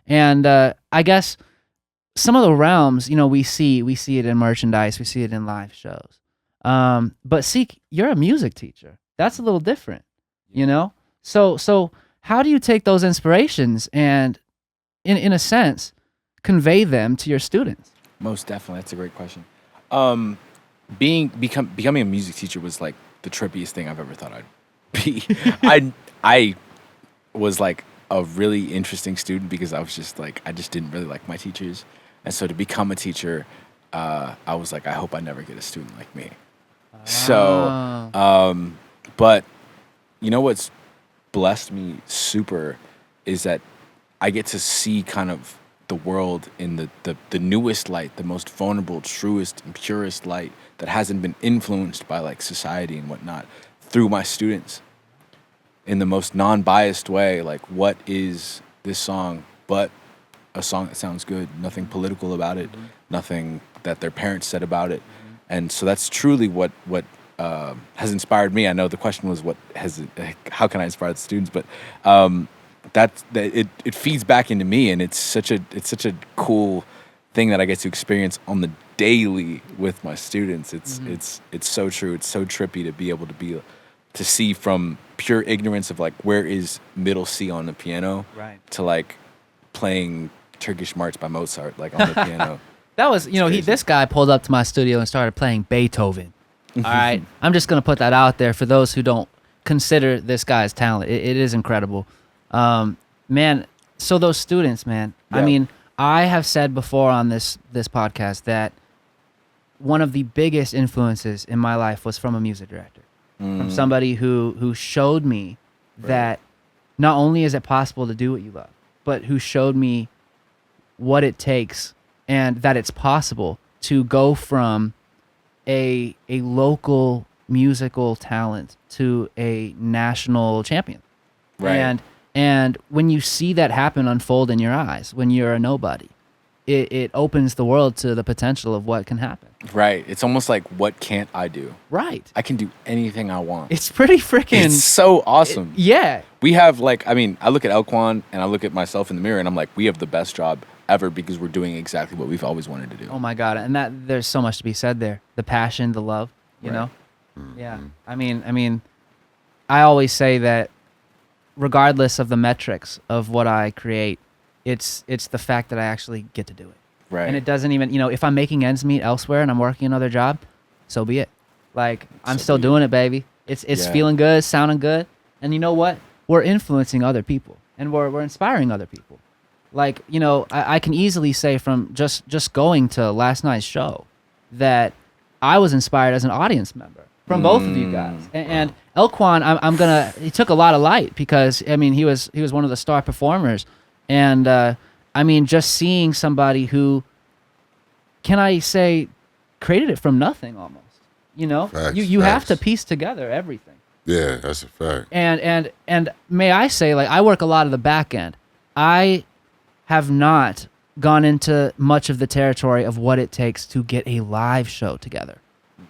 and I guess some of the realms, we see it in merchandise, we see it in live shows. But Seek, you're a music teacher. That's a little different, So how do you take those inspirations and, in a sense, convey them to your students? Most definitely, that's a great question. Becoming a music teacher was like the trippiest thing I've ever thought I'd be. I was like a really interesting student because I was just like, I just didn't really like my teachers, and so to become a teacher, I was like, I hope I never get a student like me. So, but what's blessed me super is that I get to see kind of the world in the newest light, the most vulnerable, truest, and purest light that hasn't been influenced by like society and whatnot, through my students in the most non-biased way. Like, what is this song but a song that sounds good, nothing political about it, nothing that their parents said about it. And so that's truly what has inspired me. I know the question was how can I inspire the students, but it feeds back into me, and it's such a cool thing that I get to experience on the daily with my students. It's so true. It's so trippy to be able to see from pure ignorance of like, where is middle C on the piano, right, to like playing Turkish March by Mozart like on the piano. That was, this guy pulled up to my studio and started playing Beethoven. All right, I'm just gonna put that out there for those who don't consider this guy's talent. It is incredible. Man, so those students, man, Yeah. I mean, I have said before on this podcast that one of the biggest influences in my life was from a music director, from somebody who showed me that not only is it possible to do what you love, but who showed me what it takes and that it's possible to go from a local musical talent to a national champion. Right. And when you see that happen unfold in your eyes, when you're a nobody, it opens the world to the potential of what can happen. Right. It's almost like, what can't I do? Right. I can do anything I want. It's pretty freaking... It's so awesome. Yeah. We have like, I look at Elquan and I look at myself in the mirror and I'm like, we have the best job ever because we're doing exactly what we've always wanted to do. Oh my God. And there's so much to be said there. The passion, the love, you know? Yeah. I mean, I always say that regardless of the metrics of what I create, it's the fact that I actually get to do it. Right. And it doesn't even, if I'm making ends meet elsewhere and I'm working another job, so be it. Like, I'm still doing it, baby. It's feeling good, sounding good. And you know what? We're influencing other people, and we're inspiring other people. Like, I can easily say from just going to last night's show that I was inspired as an audience member from both of you guys. And Elquan, he took a lot of light because, he was one of the star performers. And, just seeing somebody who, can I say, created it from nothing almost, Facts, you have facts. to piece together everything. Yeah, that's a fact. And may I say, like, I work a lot of the back end. I have not gone into much of the territory of what it takes to get a live show together,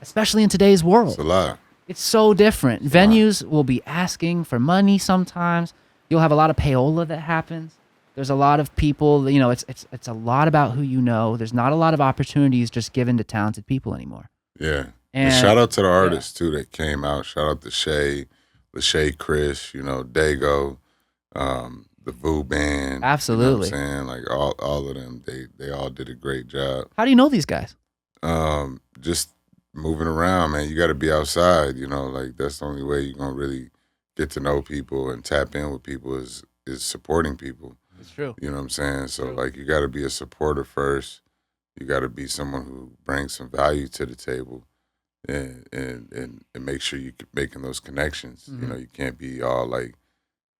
especially in today's world. It's a lot. It's so different. Venues will be asking for money sometimes. You'll have a lot of payola that happens. There's a lot of people, it's a lot about who you know. There's not a lot of opportunities just given to talented people anymore. Yeah. And shout out to the artists too that came out. Shout out to Shay, Lachey Chris, Dago, the Vu Band. Absolutely. You know what I'm saying? Like all of them, they all did a great job. How do you know these guys? Just moving around, man. You got to be outside, like that's the only way you're going to really get to know people and tap in with people is supporting people. It's true. You know what I'm saying? So like you got to be a supporter first. You got to be someone who brings some value to the table and make sure you're making those connections. Mm-hmm. You can't be all like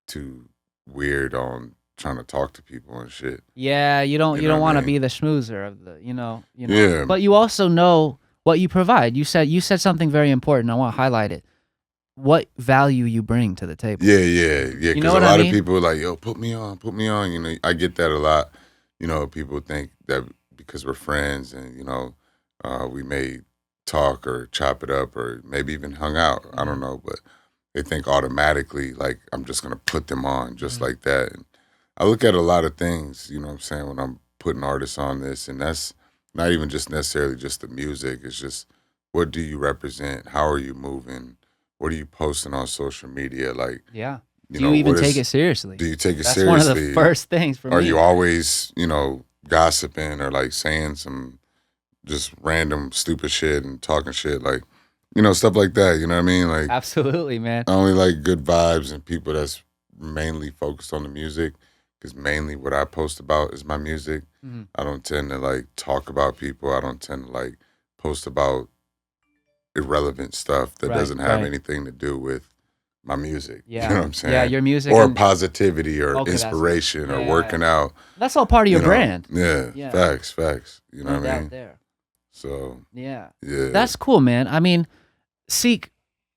too weird on trying to talk to people and shit. Yeah, you don't know want to what I mean? be the schmoozer of the, Yeah. But you also know what you provide. You said something very important. I want to highlight it. What value you bring to the table. Yeah. You know Because what a I lot mean? of people are like, yo, put me on. You know, I get that a lot. You know, people think that because we're friends and, you know, we may talk or chop it up or maybe even hung out. I don't know, but they think automatically like I'm just gonna put them on just like that. And I look at a lot of things, you know what I'm saying, when I'm putting artists on this, and that's not even just necessarily just the music. It's just what do you represent? How are you moving? What are you posting on social media? Like, Yeah. you Do know, you even what take is- it seriously? Do you take it That's seriously? one of the first things for me. Are you always, you know, gossiping or like saying some just random stupid shit and talking shit, like, you know, stuff like that, you know what I mean? Like, Absolutely, man. I only like good vibes and people that's mainly focused on the music, because mainly what I post about is my music. Mhm. I don't tend to like talk about people. I don't tend to like post about irrelevant stuff that Right, doesn't have right. anything to do with my music. Yeah. You know what I'm saying? Yeah, your music Or and- positivity or Okay, that's- inspiration or yeah, working out. That's all part of your you know? brand. Yeah, Yeah. facts. You know No what I doubt mean? there. So, Yeah. yeah. That's cool, man. I mean, Seek,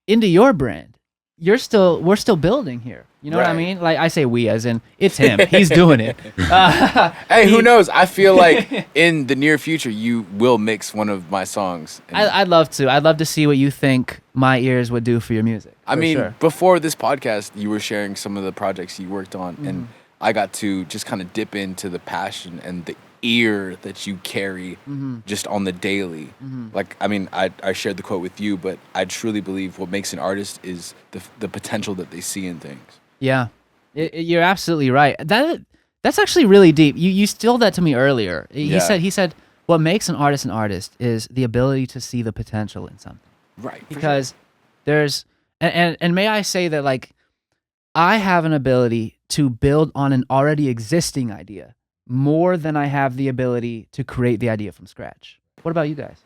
into your brand. We're still building here. You know what I Right. mean? Like I say we as in it's him. He's doing it. Hey, who knows? I feel like in the near future you will mix one of my songs. And I'd love to. I'd love to see what you think my ears would do for your music. I for mean, sure. before this podcast, you were sharing some of the projects you worked on, and I got to just kind of dip into the passion and the ear that you carry just on the daily. Like, I mean, I shared the quote with you, but I truly believe what makes an artist is the potential that they see in things. Yeah, you're absolutely right. That's actually really deep. You stole that to me earlier. Yeah. He said what makes an artist is the ability to see the potential in something. Right. Because there's and may I say that, like, I have an ability to build on an already existing idea more than I have the ability to create the idea from scratch. What about you guys?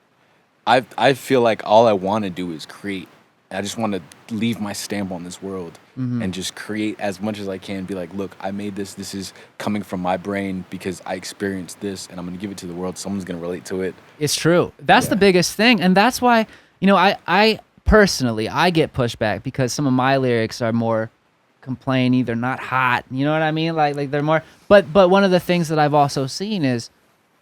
I feel like all I want to do is create. I just want to leave my stamp on this world and just create as much as I can. Be like, look, I made this. This is coming from my brain because I experienced this, and I'm going to give it to the world. Someone's going to relate to it. It's true. That's the biggest thing. And that's why, you know, I personally, I get pushback because some of my lyrics are more complainy. They're not hot. You know what I mean? Like they're more, but one of the things that I've also seen is,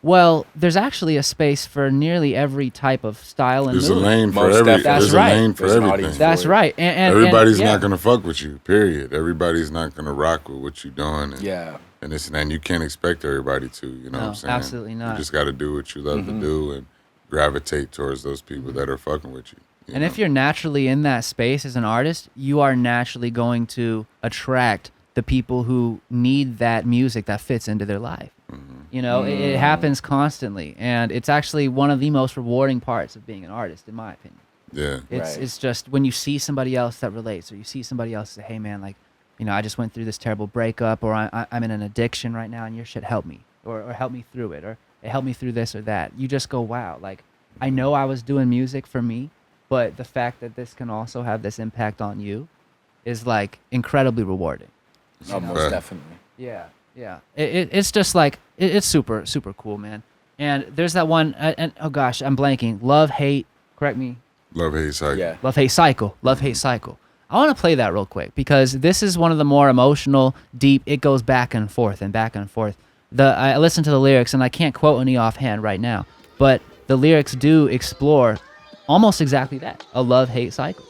well, there's actually a space for nearly every type of style and There's a mood. lane for Most every. definitely. That's There's right. a lane for There's an everything. audience That's right. And Everybody's yeah. not gonna fuck with you. Period. Everybody's not gonna rock with what you're doing. And, Yeah. And this and that. And you can't expect everybody to. You know No, what I'm saying? absolutely not. You just got to do what you love to do and gravitate towards those people that are fucking with you. you And know? if you're naturally in that space as an artist, you are naturally going to attract the people who need that music that fits into their life. You know, it happens constantly, and it's actually one of the most rewarding parts of being an artist, in my opinion. yeah. It's Right. it's just when you see somebody else that relates, or you see somebody else say, "Hey, man, like, you know, I just went through this terrible breakup, or I'm in an addiction right now, and your shit helped me, or helped me through it, or it helped me through this or that." You just go, "Wow!" Like, I know I was doing music for me, but the fact that this can also have this impact on you is like incredibly rewarding. Oh, most Right. definitely. Yeah, yeah. It's just like it's super super cool, man. And there's that one, and oh gosh, I'm blanking. Love hate. Correct me. Love hate cycle. Yeah. Love hate cycle. Love hate cycle. I want to play that real quick because this is one of the more emotional, deep. It goes back and forth and back and forth. I listened to the lyrics and I can't quote any offhand right now, but the lyrics do explore almost exactly that, a love hate cycle.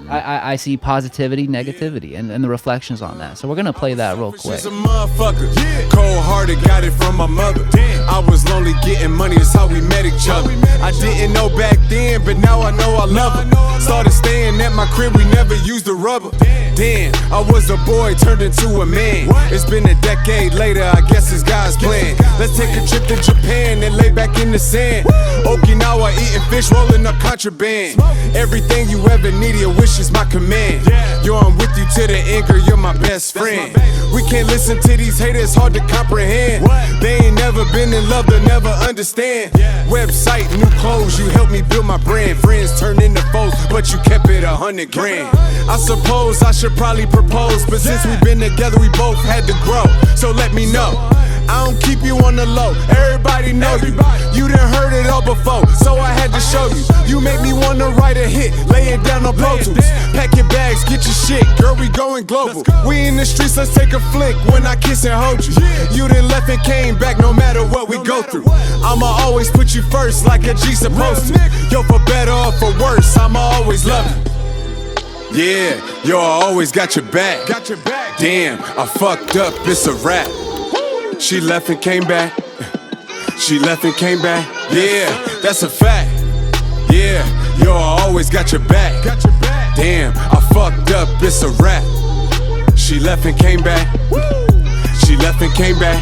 I see positivity, negativity, and the reflections on that. So we're gonna play that real quick. She's a motherfucker, cold-hearted, got it from my mother. I was lonely getting money, that's how we met each other. I didn't know back then, but now I know I love her. Started staying at my crib, we never used the rubber. Damn, I was a boy turned into a man. It's been a decade later, I guess it's God's plan. Let's take a trip to Japan and lay back in the sand. Okinawa eating fish, rolling up contraband. Everything you ever needed, your wish is my command. Yo, I'm with you to the end, girl, you're my best friend. We can't listen to these haters, hard to comprehend. They ain't never been in love, they'll never understand. Website, new clothes, you helped me build my brand. Friends turned into foes, but you kept it 100 grand. I suppose I should probably propose, but since we've been together, we both had to grow. So let me know I don't keep you on the low. Everybody know you. You done heard it all before, so I had to show you. You make me wanna write a hit, lay it down on Pro Tools. Pack your bags, get your shit, girl, we going global. We in the streets, let's take a flick when I kiss and hold you. You done left and came back no matter what we go through. I'ma always put you first like a G supposed to. Yo, for better or for worse, I'ma always love you. Yeah, yo, I always got your back. Damn, I fucked up, it's a rap. She left and came back. She left and came back. Yeah, that's a fact. Yeah, yo, I always got your back. Damn, I fucked up, it's a rap. She left and came back. She left and came back.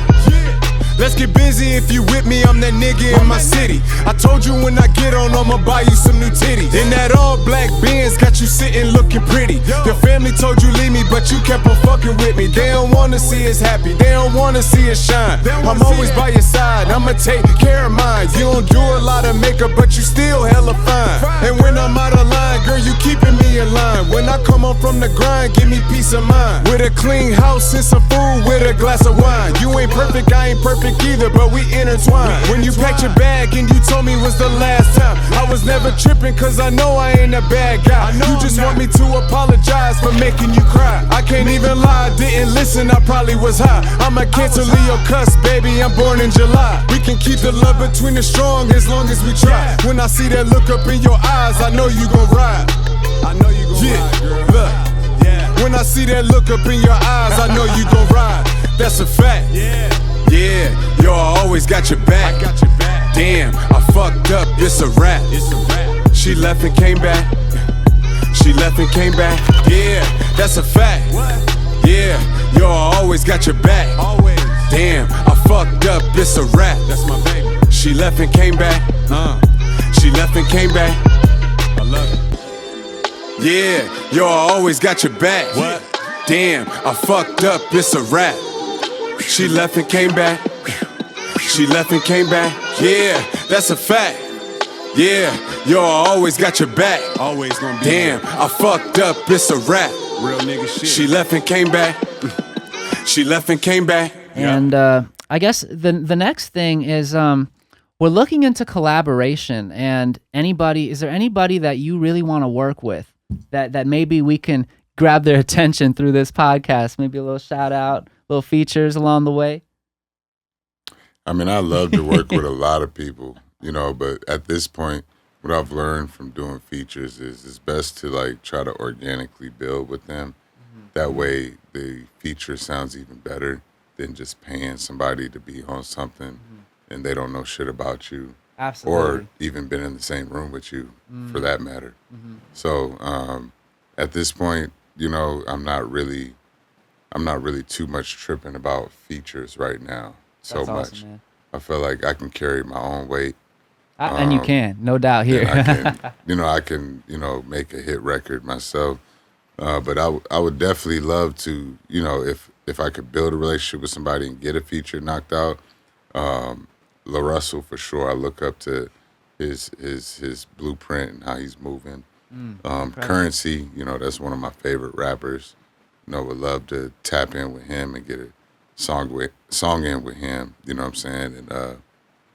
Let's get busy if you with me, I'm that nigga in my city. I told you when I get on, I'ma buy you some new titties. In that all black Benz, got you sitting looking pretty. Your family told you leave me, but you kept on fucking with me. They don't wanna see us happy, they don't wanna see us shine. I'm always by your side, I'ma take care of mine. You don't do a lot of makeup, but you still hella fine. And when I'm out of line, girl, you keeping me in line. When I come home from the grind, give me peace of mind. With a clean house and some food, with a glass of wine. You ain't perfect, I ain't perfect either, but we intertwined. When you packed your bag and you told me was the last time, I was never tripping cause I know I ain't a bad guy. You just want me to apologize for making you cry. I can't even lie, didn't listen, I probably was high. I'm a Cancer Leo cuss, baby, I'm born in July. We can keep the love between us strong as long as we try. When I see that look up in your eyes, I know you gon' ride. I know you gon' ride, girl. Look. When I see that look up in your eyes, I know you gon' ride. That's a fact. Yeah, yo, I always got your back. Damn, I fucked up, it's a rap. She left and came back. She left and came back. Yeah, that's a fact. Yeah, yo, I always got your back. Damn, I fucked up, it's a rap. That's my baby. She left and came back. She left and came back. I love it. Yeah, yo, I always got your back. Damn, I fucked up, it's a rap. She left and came back. She left and came back. Yeah, that's a fact. Yeah, yo, I always got your back. Always gonna be. Damn, I fucked up, it's a rap. Real nigga shit. She left and came back. She left and came back. And I guess the next thing is we're looking into collaboration. And is there anybody that you really want to work with that maybe we can grab their attention through this podcast? Maybe a little shout out, little features along the way. I mean, I love to work with a lot of people, you know, but at this point, what I've learned from doing features is it's best to like try to organically build with them. That way the feature sounds even better than just paying somebody to be on something and they don't know shit about you. Absolutely. Or even been in the same room with you for that matter. So at this point, you know, I'm not really too much tripping about features right now. So That's much. awesome, man. I feel like I can carry my own weight. And you can, no doubt here. I can, make a hit record myself. But I would definitely love to, if I could build a relationship with somebody and get a feature knocked out. La Russell for sure. I look up to his blueprint and how he's moving. Currency, that's one of my favorite rappers. Would love to tap in with him and get a song in with him. You know what I'm saying?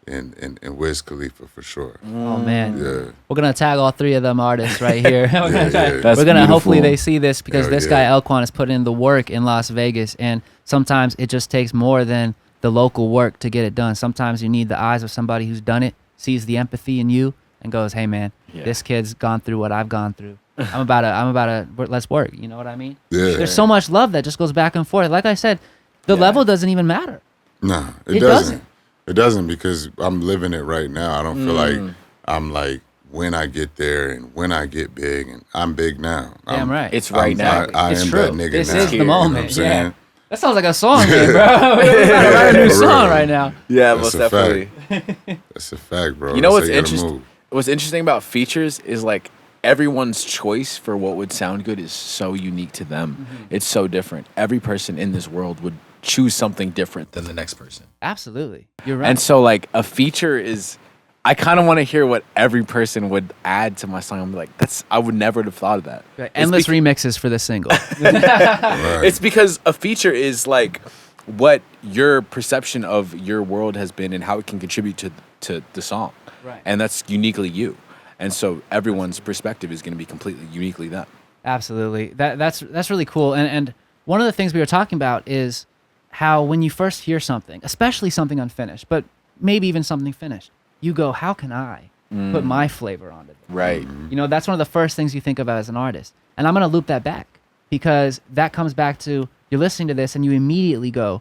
And Wiz Khalifa for sure. Oh man, yeah. We're gonna tag all three of them artists right here. That's we're gonna beautiful. hopefully they see this because this guy yeah. Elquan has put in the work in Las Vegas, and sometimes it just takes more than the local work to get it done. Sometimes you need the eyes of somebody who's done it, sees the empathy in you, and goes, "Hey man, this kid's gone through what I've gone through. I'm about to let's work." You know what I mean? Yeah. There's so much love that just goes back and forth. Like I said, the level doesn't even matter. No, it doesn't. It doesn't because I'm living it right now. I don't feel like I'm like when I get there and when I get big, and I'm big now. Damn right. It's right now. I It's am true. that nigga This now. is the You know what I'm moment. saying? Yeah. That sounds like a song, man, bro. We're about to write a new For song real. right now. Yeah, That's most a definitely. That's a fact, bro. You know That's what's how gotta interesting? move. What's interesting about features is like everyone's choice for what would sound good is so unique to them. It's so different. Every person in this world would choose something different than the next person. Absolutely. You're right. And so like a feature is, I kind of want to hear what every person would add to my song. I'm like, I would never have thought of that. Endless remixes for this single. Right. It's because a feature is like, what your perception of your world has been and how it can contribute to the song. Right. And that's uniquely you. And so everyone's perspective is going to be completely uniquely them. Absolutely. That's really cool. And one of the things we were talking about is how when you first hear something, especially something unfinished, but maybe even something finished, you go, how can I put my flavor on it? Right. You know, that's one of the first things you think about as an artist. And I'm going to loop that back because that comes back to you're listening to this and you immediately go,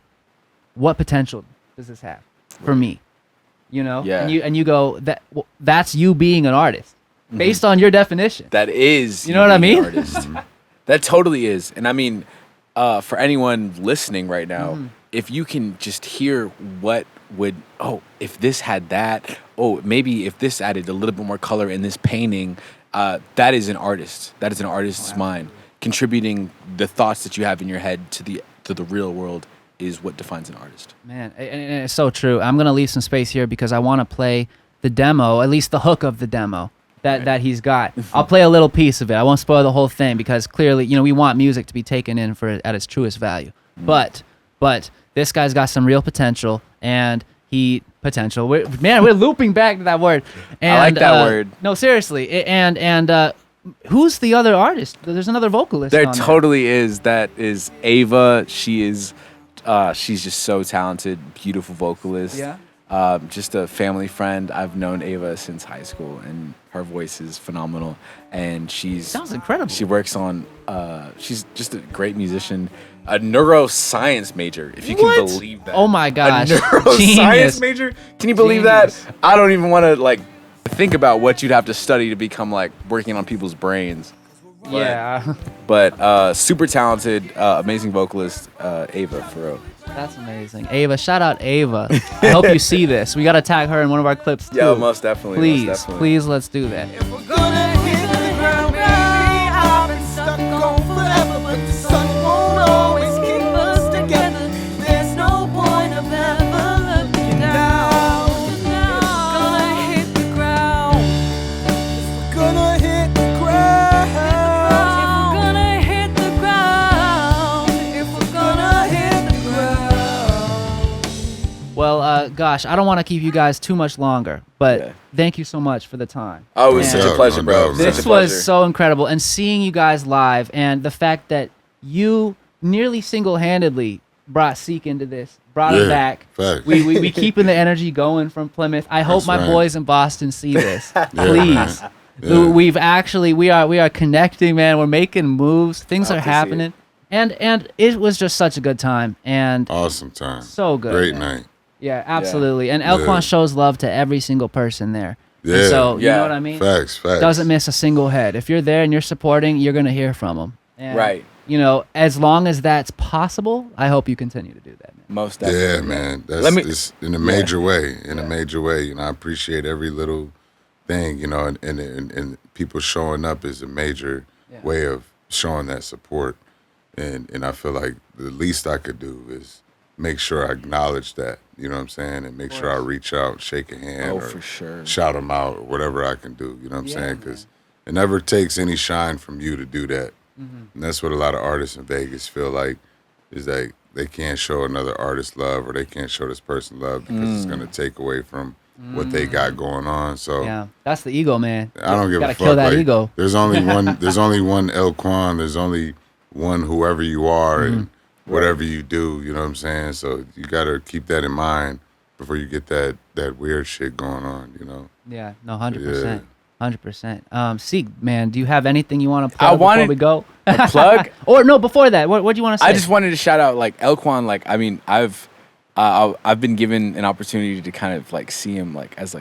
what potential does this have for me? You know? Yeah. And you go, that's you being an artist based on your definition. That is, You know what I being mean? an artist. That totally is. And I mean, for anyone listening right now, if you can just hear what would, if this had that, maybe if this added a little bit more color in this painting, that is an artist. That is an artist's mind. Contributing the thoughts that you have in your head to the real world is what defines an artist. Man, and it's so true. I'm going to leave some space here because I want to play the demo, at least the hook of the demo that he's got. I'll play a little piece of it. I won't spoil the whole thing because clearly, you know, we want music to be taken in at its truest value. But this guy's got some real potential and we're looping back to that word. And, I like that word. No, seriously. And who's the other artist? There's another vocalist. There on totally is. That is Ava. She's just so talented, beautiful vocalist. Yeah. Just a family friend. I've known Ava since high school, and her voice is phenomenal. And Sounds incredible. She works on. She's just a great musician. A neuroscience major, if you can believe that. Oh my gosh. A neuroscience Genius. major? Can you believe Genius. that? I don't even want to think about what you'd have to study to become working on people's brains. Yeah. But super talented, amazing vocalist, Ava, for real. That's amazing. Ava, shout out Ava. I hope you see this. We got to tag her in one of our clips too. Yeah, most definitely. Please, let's do that. If we're gonna hit the ground, baby, I've been stuck on forever, but the sun won't always keep us together. There's no point of ever looking down. Gonna hit the ground. If we're gonna hit the ground. If we're gonna hit the ground. If we're gonna hit the ground. Well, gosh, I don't want to keep you guys too much longer, but thank you so much for the time. Oh, it was And such a pleasure, bro. no, Such a this pleasure. was so incredible. And seeing you guys live and the fact that you nearly single-handedly brought Seek into this, brought him back. Facts. We keeping the energy going from Plymouth. I hope That's my right. boys in Boston see this. Yeah, Please. man. Yeah. We are connecting, man. We're making moves. Things Love are to see happening. And it was just such a good time. And Awesome time. so good. Great man. night. Yeah, absolutely. And Elquan shows love to every single person there. And Yeah. so, you Yeah. know what I mean? Facts. Doesn't miss a single head. If you're there and you're supporting, you're going to hear from them. And, Right. You know, as long as that's possible, I hope you continue to do that, man. Most definitely. Yeah, man. It's in a major way. In a major way. You know, I appreciate every little thing, you know, and people showing up is a major way of showing that support. And I feel like the least I could do is make sure I acknowledge that, you know what I'm saying? And make sure I reach out, shake a hand, Oh, or for sure. shout them out, or whatever I can do, you know what I'm saying? Because it never takes any shine from you to do that. And that's what a lot of artists in Vegas feel like, is that they can't show another artist love, or they can't show this person love because it's going to take away from what they got going on. So Yeah, that's the ego, man. I don't give a Gotta fuck. kill that like, ego. There's only one. There's only one Elquan. There's only one whoever you are and whatever you do. You know what I'm saying? So you gotta keep that in mind before you get that weird shit going on. You know? Yeah, no, 100%. 100%. Seek, man, do you have anything you want to plug I wanted before we go? a plug. Or no, before that, what do you want to say? I just wanted to shout out Elquan. I mean, I've been given an opportunity to kind of see him as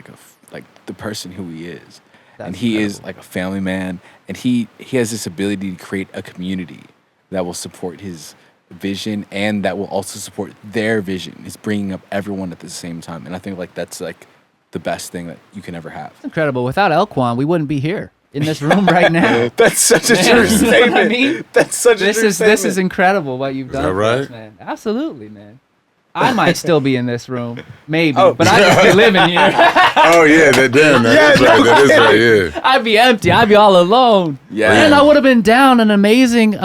the person who he is, and he is a family man, and he has this ability to create a community that will support his vision and that will also support their vision. He's bringing up everyone at the same time, and I think that's the best thing that you can ever have. Incredible. Without Elquan, we wouldn't be here in this room right now. That's such a Man, true you know what I statement. mean? That's such a true This statement. is incredible what you've done. that for us, right? man? Absolutely, man. I might still be in this room, maybe, Oh. but I'd just be living here. Oh yeah, that's right. That is right. Yeah. I'd be empty. I'd be all alone. Yeah. And I would have been down an amazing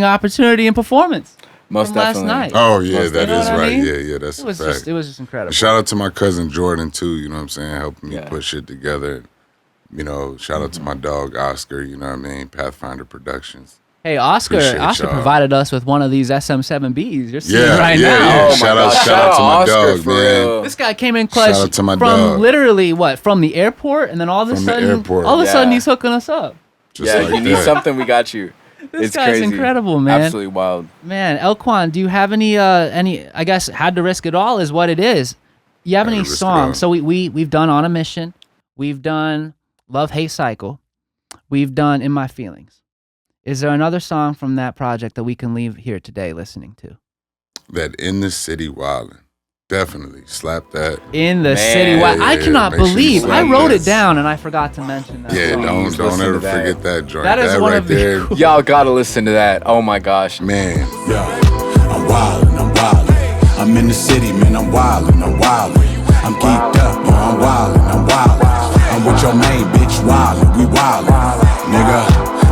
opportunity and performance. Most from last definitely. night. Oh yeah, Most that definitely. is You know what I right. mean? Yeah, that's It a was fact. it was just incredible. Shout out to my cousin Jordan too. You know what I'm saying, helping me Yeah. put shit together. You know, shout out to my dog Oscar. You know what I mean, Pathfinder Productions. Hey, Oscar Appreciate y'all. provided us with one of these SM7Bs. You're seeing Yeah, right yeah, now. yeah. Oh my Shout out- God. shout out to my Oscar dog, for man. real. This guy came in clutch Shout out to my from dog. literally from the airport, and then all of a From the sudden, airport. all of a sudden Yeah. he's hooking us up. Just Yeah, like you need that. something, we got you. This It's guy's crazy. incredible, man. Absolutely wild. Man, Elquan, do you have any? I guess had to risk it all is what it is. You have Had to any risk it all. songs? So we've done On a Mission, we've done Love Hate Cycle, we've done In My Feelings. Is there another song from that project that we can leave here today listening to? That In the City Wildin'. Definitely slap that. In the Man. City. Wow, I Yeah, cannot make sure you believe I slap wrote that. it down and I forgot to mention that. Yeah, song. don't listen ever to that. forget that joint. That is one right of the there, cool- Y'all gotta listen to that. Oh my gosh. man. Yo, I'm wildin', I'm wildin'. I'm in the city, man, I'm wildin', I'm wildin'. I'm geeked up, yo, I'm wildin', I'm wildin'. I'm with your main bitch, wildin', we wildin'. Nigga,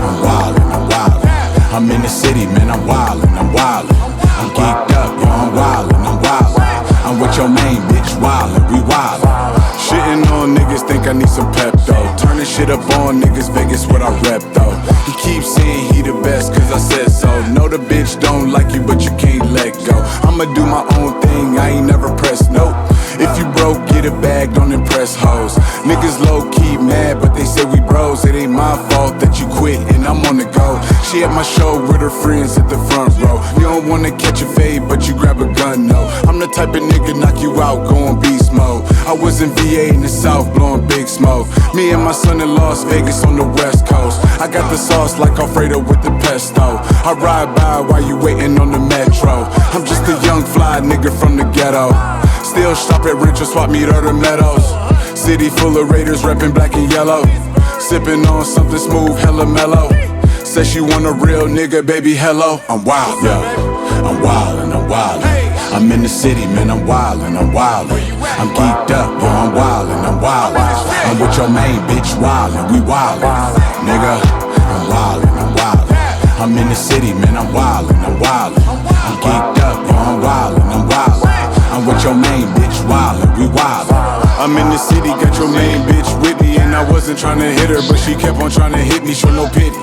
I'm wildin', I'm wildin'. I'm in the city, man, I'm wildin', I'm wildin'. I'm geeked up, yo, I'm wildin', I'm wildin'. I'm with your main bitch, wildin', we wildin'. Shitting on niggas, think I need some pep though. Turning shit up on niggas, Vegas what I rep though. He keeps saying he the best cause I said so. Know the bitch don't like you but you can't let go. I'ma do my own thing, I ain't never pressed nope. If you broke, get a bag, don't impress hoes. Niggas low key mad, but they say we bros. It ain't my fault that you quit and I'm on the go. She at my show with her friends at the front row. You don't wanna catch a fade, but you grab a gun, no. I'm the type of nigga knock you out, going beast mode. I was in VA in the South, blowing big smoke. Me and my son in Las Vegas on the West Coast. I got the sauce like Alfredo with the pesto. I ride by while you waiting on the metro. I'm just a young fly nigga from the ghetto. Still shop at Rancho Swap Meet or the Meadows. City full of Raiders reppin' black and yellow. Sippin' on something smooth, hella mellow. Says she want a real nigga, baby, hello. I'm wild, yeah. I'm wildin', I'm wildin'. I'm in the city, man, I'm wildin', I'm wildin'. I'm geeked up, yo, I'm wildin', I'm wildin'. I'm with your main bitch, wildin', we wildin'. Nigga, I'm wildin', I'm wildin'. I'm in the city, man, I'm wildin', I'm wildin'. I'm geeked up, yo, I'm wildin', I'm wildin'. I'm with your main bitch, wildin', we wildin'. I'm in the city, got your main bitch with me. And I wasn't tryna hit her, but she kept on tryna hit me, show no pity.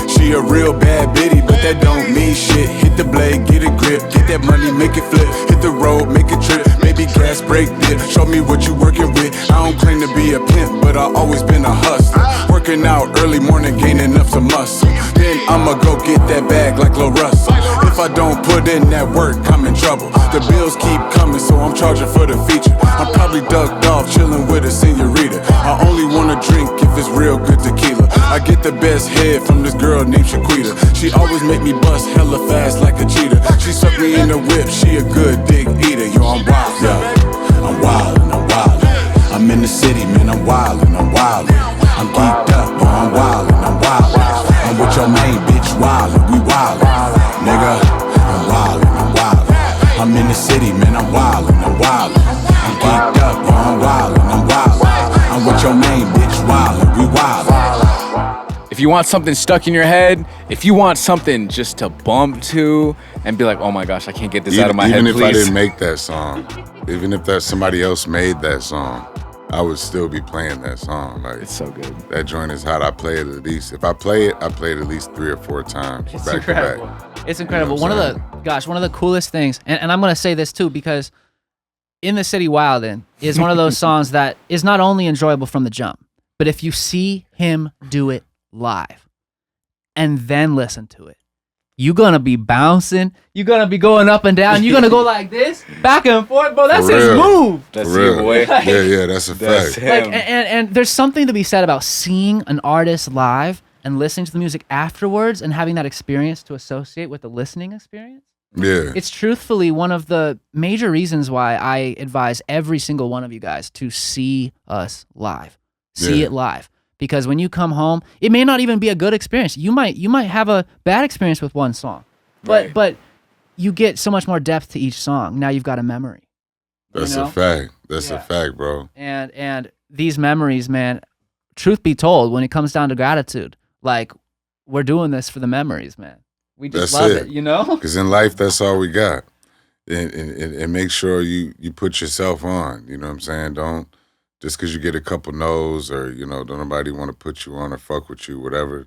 She a real bad bitty, but that don't mean shit. Hit the blade, get a grip, get that money, make it flip. Hit the road, make a trip, maybe gas, break dip. Show me what you working with. I don't claim to be a pimp, but I always been a hustler. Working out early morning, gaining up some muscle. Then I'ma go get that bag like Lil Russell. If I don't put in that work, I'm in trouble. The bills keep coming, so I'm charging for the feature. I'm probably ducked off, chilling with a senorita. I only wanna drink if it's real good tequila. I get the best head from this girl named Shaquita. She always make me bust hella fast like a cheetah. She suck me in the whip, she a good dick eater. Yo, I'm wild, yeah. I'm wildin', I'm wildin'. I'm in the city, man, I'm wildin', I'm wildin'. I'm geeked up, yo, I'm wildin', I'm wildin'. I'm with your main bitch, wildin', we wildin'. Nigga, I'm wildin', I'm wildin'. I'm in the city, man, I'm wildin', I'm wildin'. I'm geeked up, yo, I'm wildin', I'm wildin'. I'm with your main bitch, wildin', we wildin'. If you want something stuck in your head, if you want something just to bump to and be like, oh my gosh, I can't get this out of my head, Even if I please. didn't make that song, even if that somebody else made that song, I would still be playing that song. Like, It's so good. that joint is hot. I play it at least. If I play it, I play it at least 3 or 4 times It's back incredible. to back. It's incredible. You know what One of the coolest things, and I'm gonna say this too because In the City Wildin' is one of those songs that is not only enjoyable from the jump, but if you see him do it live and then listen to it, you're gonna be bouncing, you're gonna be going up and down, you're gonna go like this, back and forth, bro. That's For his real. move. That's For your real. boy. Yeah, that's a That's fact. him. Like, and there's something to be said about seeing an artist live and listening to the music afterwards and having that experience to associate with the listening experience. Yeah. It's truthfully one of the major reasons why I advise every single one of you guys to see us live. See Yeah. it live. Because when you come home, it may not even be a good experience. You might have a bad experience with one song. Right. But you get so much more depth to each song. Now you've got a memory. That's you know? a fact. That's Yeah. a fact, bro. And these memories, man, truth be told, when it comes down to gratitude, like we're doing this for the memories, man. We just That's love it. it, you know? Because in life, that's all we got. And make sure you put yourself on. You know what I'm saying? Don't, just because you get a couple no's or, you know, don't nobody want to put you on or fuck with you, whatever.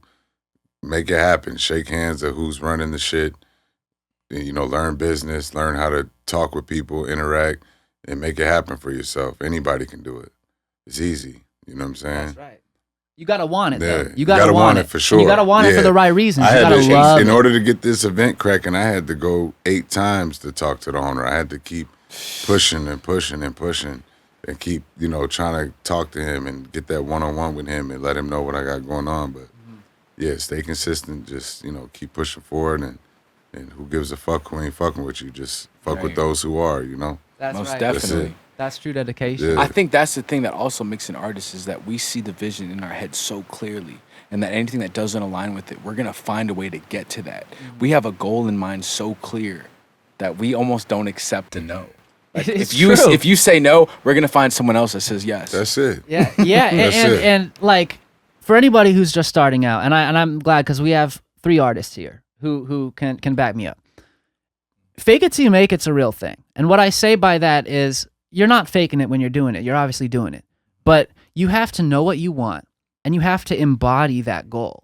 Make it happen. Shake hands at who's running the shit. And, you know, learn business, learn how to talk with people, interact, and make it happen for yourself. Anybody can do it. It's easy. You know what I'm saying? That's right. You gotta want it, though. Yeah, You gotta want it for sure. And you gotta want it for the right reasons. I You had gotta to, love in it. order to get this event cracking, I had to go 8 times to talk to the owner. I had to keep pushing and pushing and pushing and keep, you know, trying to talk to him and get that one-on-one with him and let him know what I got going on. But yeah, stay consistent. Just, you know, keep pushing forward and who gives a fuck who ain't fucking with you? Just fuck with those who are, you know? That's Most right. definitely. That's true dedication. Yeah. I think that's the thing that also makes an artist is that we see the vision in our head so clearly, and that anything that doesn't align with it, we're gonna find a way to get to that. We have a goal in mind so clear that we almost don't accept a no. Like, It's if you say no, we're gonna find someone else that says yes. That's it. Yeah, That's it. and like for anybody who's just starting out, and I'm glad because we have 3 artists here who can back me up. Fake it till you make it's a real thing, and what I say by that is you're not faking it when you're doing it. You're obviously doing it, but you have to know what you want, and you have to embody that goal,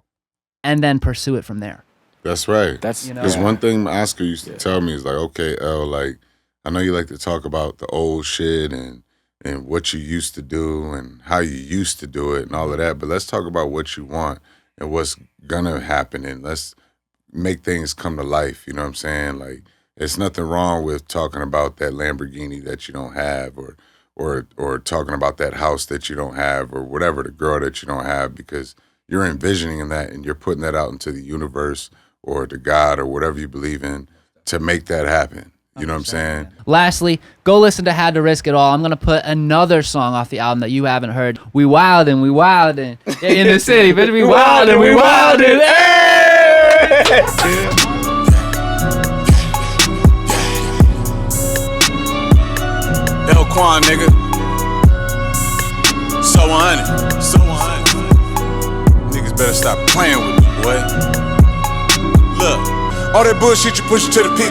and then pursue it from there. That's right. That's You know? Because one thing Oscar used to tell me is like, okay, L, like, I know you like to talk about the old shit and what you used to do and how you used to do it and all of that, but let's talk about what you want and what's gonna happen, and let's make things come to life, you know what I'm saying? Like, there's nothing wrong with talking about that Lamborghini that you don't have or talking about that house that you don't have or whatever, the girl that you don't have, because you're envisioning that and you're putting that out into the universe or to God or whatever you believe in to make that happen. You know what I'm saying? Lastly, go listen to Had to Risk It All. I'm gonna put another song off the album that you haven't heard. We wildin', in the city, bitch. We wildin', hey! Elquan, nigga. So 100. Niggas better stop playing with me, boy. Look. All that bullshit you push to the peak,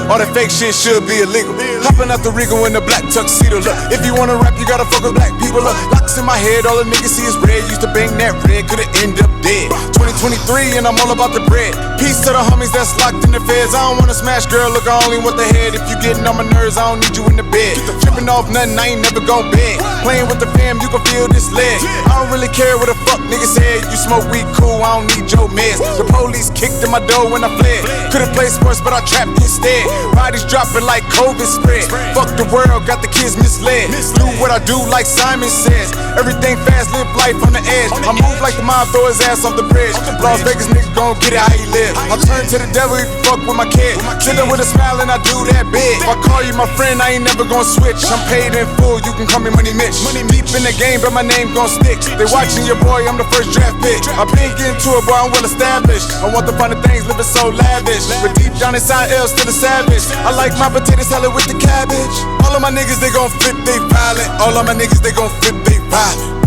All that fake shit should be illegal. Hopping out the Regal in the black tuxedo. Look, if you wanna rap, you gotta fuck with black people. Look, locks in my head, all the niggas see is red. Used to bang that red, coulda end up dead. 2023 and I'm all about the bread. Peace to the homies that's locked in the feds. I don't wanna smash, girl, look, I only want the head. If you getting on my nerves, I don't need you in the bed. Tripping off nothing, I ain't never gon' beg. Playing with the fam, you can feel this leg. I don't really care what the fuck niggas said. You smoke weed, cool, I don't need your meds. The police kicked in my door when I fled. Could've played sports, but I trapped instead. Bodies dropping like COVID spread. Fuck the world, got the kids misled. Do what I do like Simon says. Everything fast, live life on the edge. I move like the mob, throw his ass off the bridge. Las Vegas nigga gon' get it how he live. I turn to the devil if you fuck with my kid. Chillin' with a smile and I do that big. If I call you my friend, I ain't never gon' switch. I'm paid in full, you can call me Money Mitch. Deep in the game, but my name gon' stick. They watching your boy, I'm the first draft pick. I been getting to it, boy, I'm well established. I want the finer things, living so lavish. But deep down inside, L still a savage. I like my potato salad with the cabbage. All of my niggas, they gon' flip, they violent. All of my niggas, they gon' flip, they violent.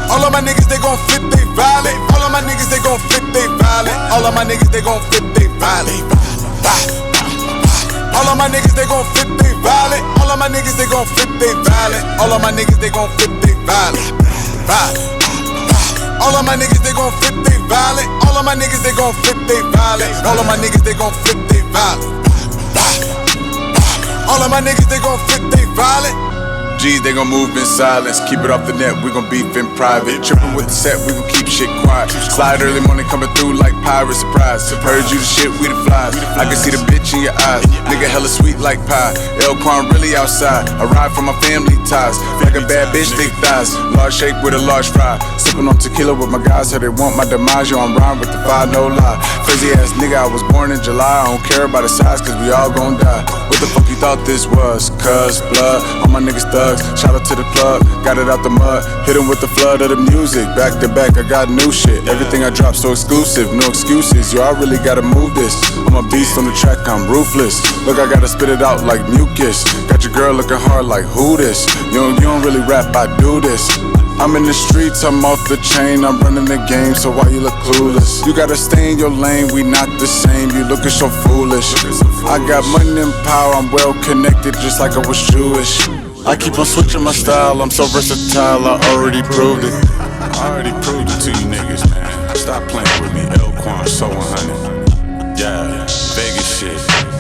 All of my niggas, they gon' flip, they violent. All of my niggas, they gon' flip, they violent. All of my niggas, they gon' flip, they violent. All of my niggas, they gon' flip, they violent. All of my niggas, they gon' flip, they violent. All of my niggas, they gon' flip, they violent. All of my niggas, they gon' flip, they violent. All of my niggas, they gon' flip, they violent. All of my niggas, they gon' flip, they violent. All of my niggas, they gon' flip, they violent. G's, they gon' move in silence. Keep it off the net, we gon' beef in private. Trippin' with the set, we gon' keep shit quiet. Slide early morning coming through like pirate surprise. Heard you the shit, we the flies. I can see the bitch in your eyes. Nigga hella sweet like pie. Elquan really outside. I ride for my family ties. Like a bad bitch, thick thighs. Large shake with a large fry. Sippin' on tequila with my guys, so they want my demise. Yo, I'm rhyme with the 5, no lie. Crazy ass nigga, I was born in July. I don't care about the size, cause we all gon' die. What the fuck you thought this was? Cuz blood, all my niggas thugs. Shout out to the plug, got it out the mud. Hit him with the flood of the music. Back to back, I got new shit. Everything I drop so exclusive, no excuses. Yo, I really gotta move this. I'm a beast on the track, I'm ruthless. Look, I gotta spit it out like mucus. Got your girl looking hard like who this? You don't really rap, I do this. I'm in the streets, I'm off the chain, I'm running the game, so why you look clueless? You gotta stay in your lane, we not the same, you looking so foolish. I got money and power, I'm well connected, just like I was Jewish. I keep on switching my style, I'm so versatile, I already proved it. I already proved it to you niggas, man. Stop playing with me, Elquan, so 100. Yeah, Vegas shit.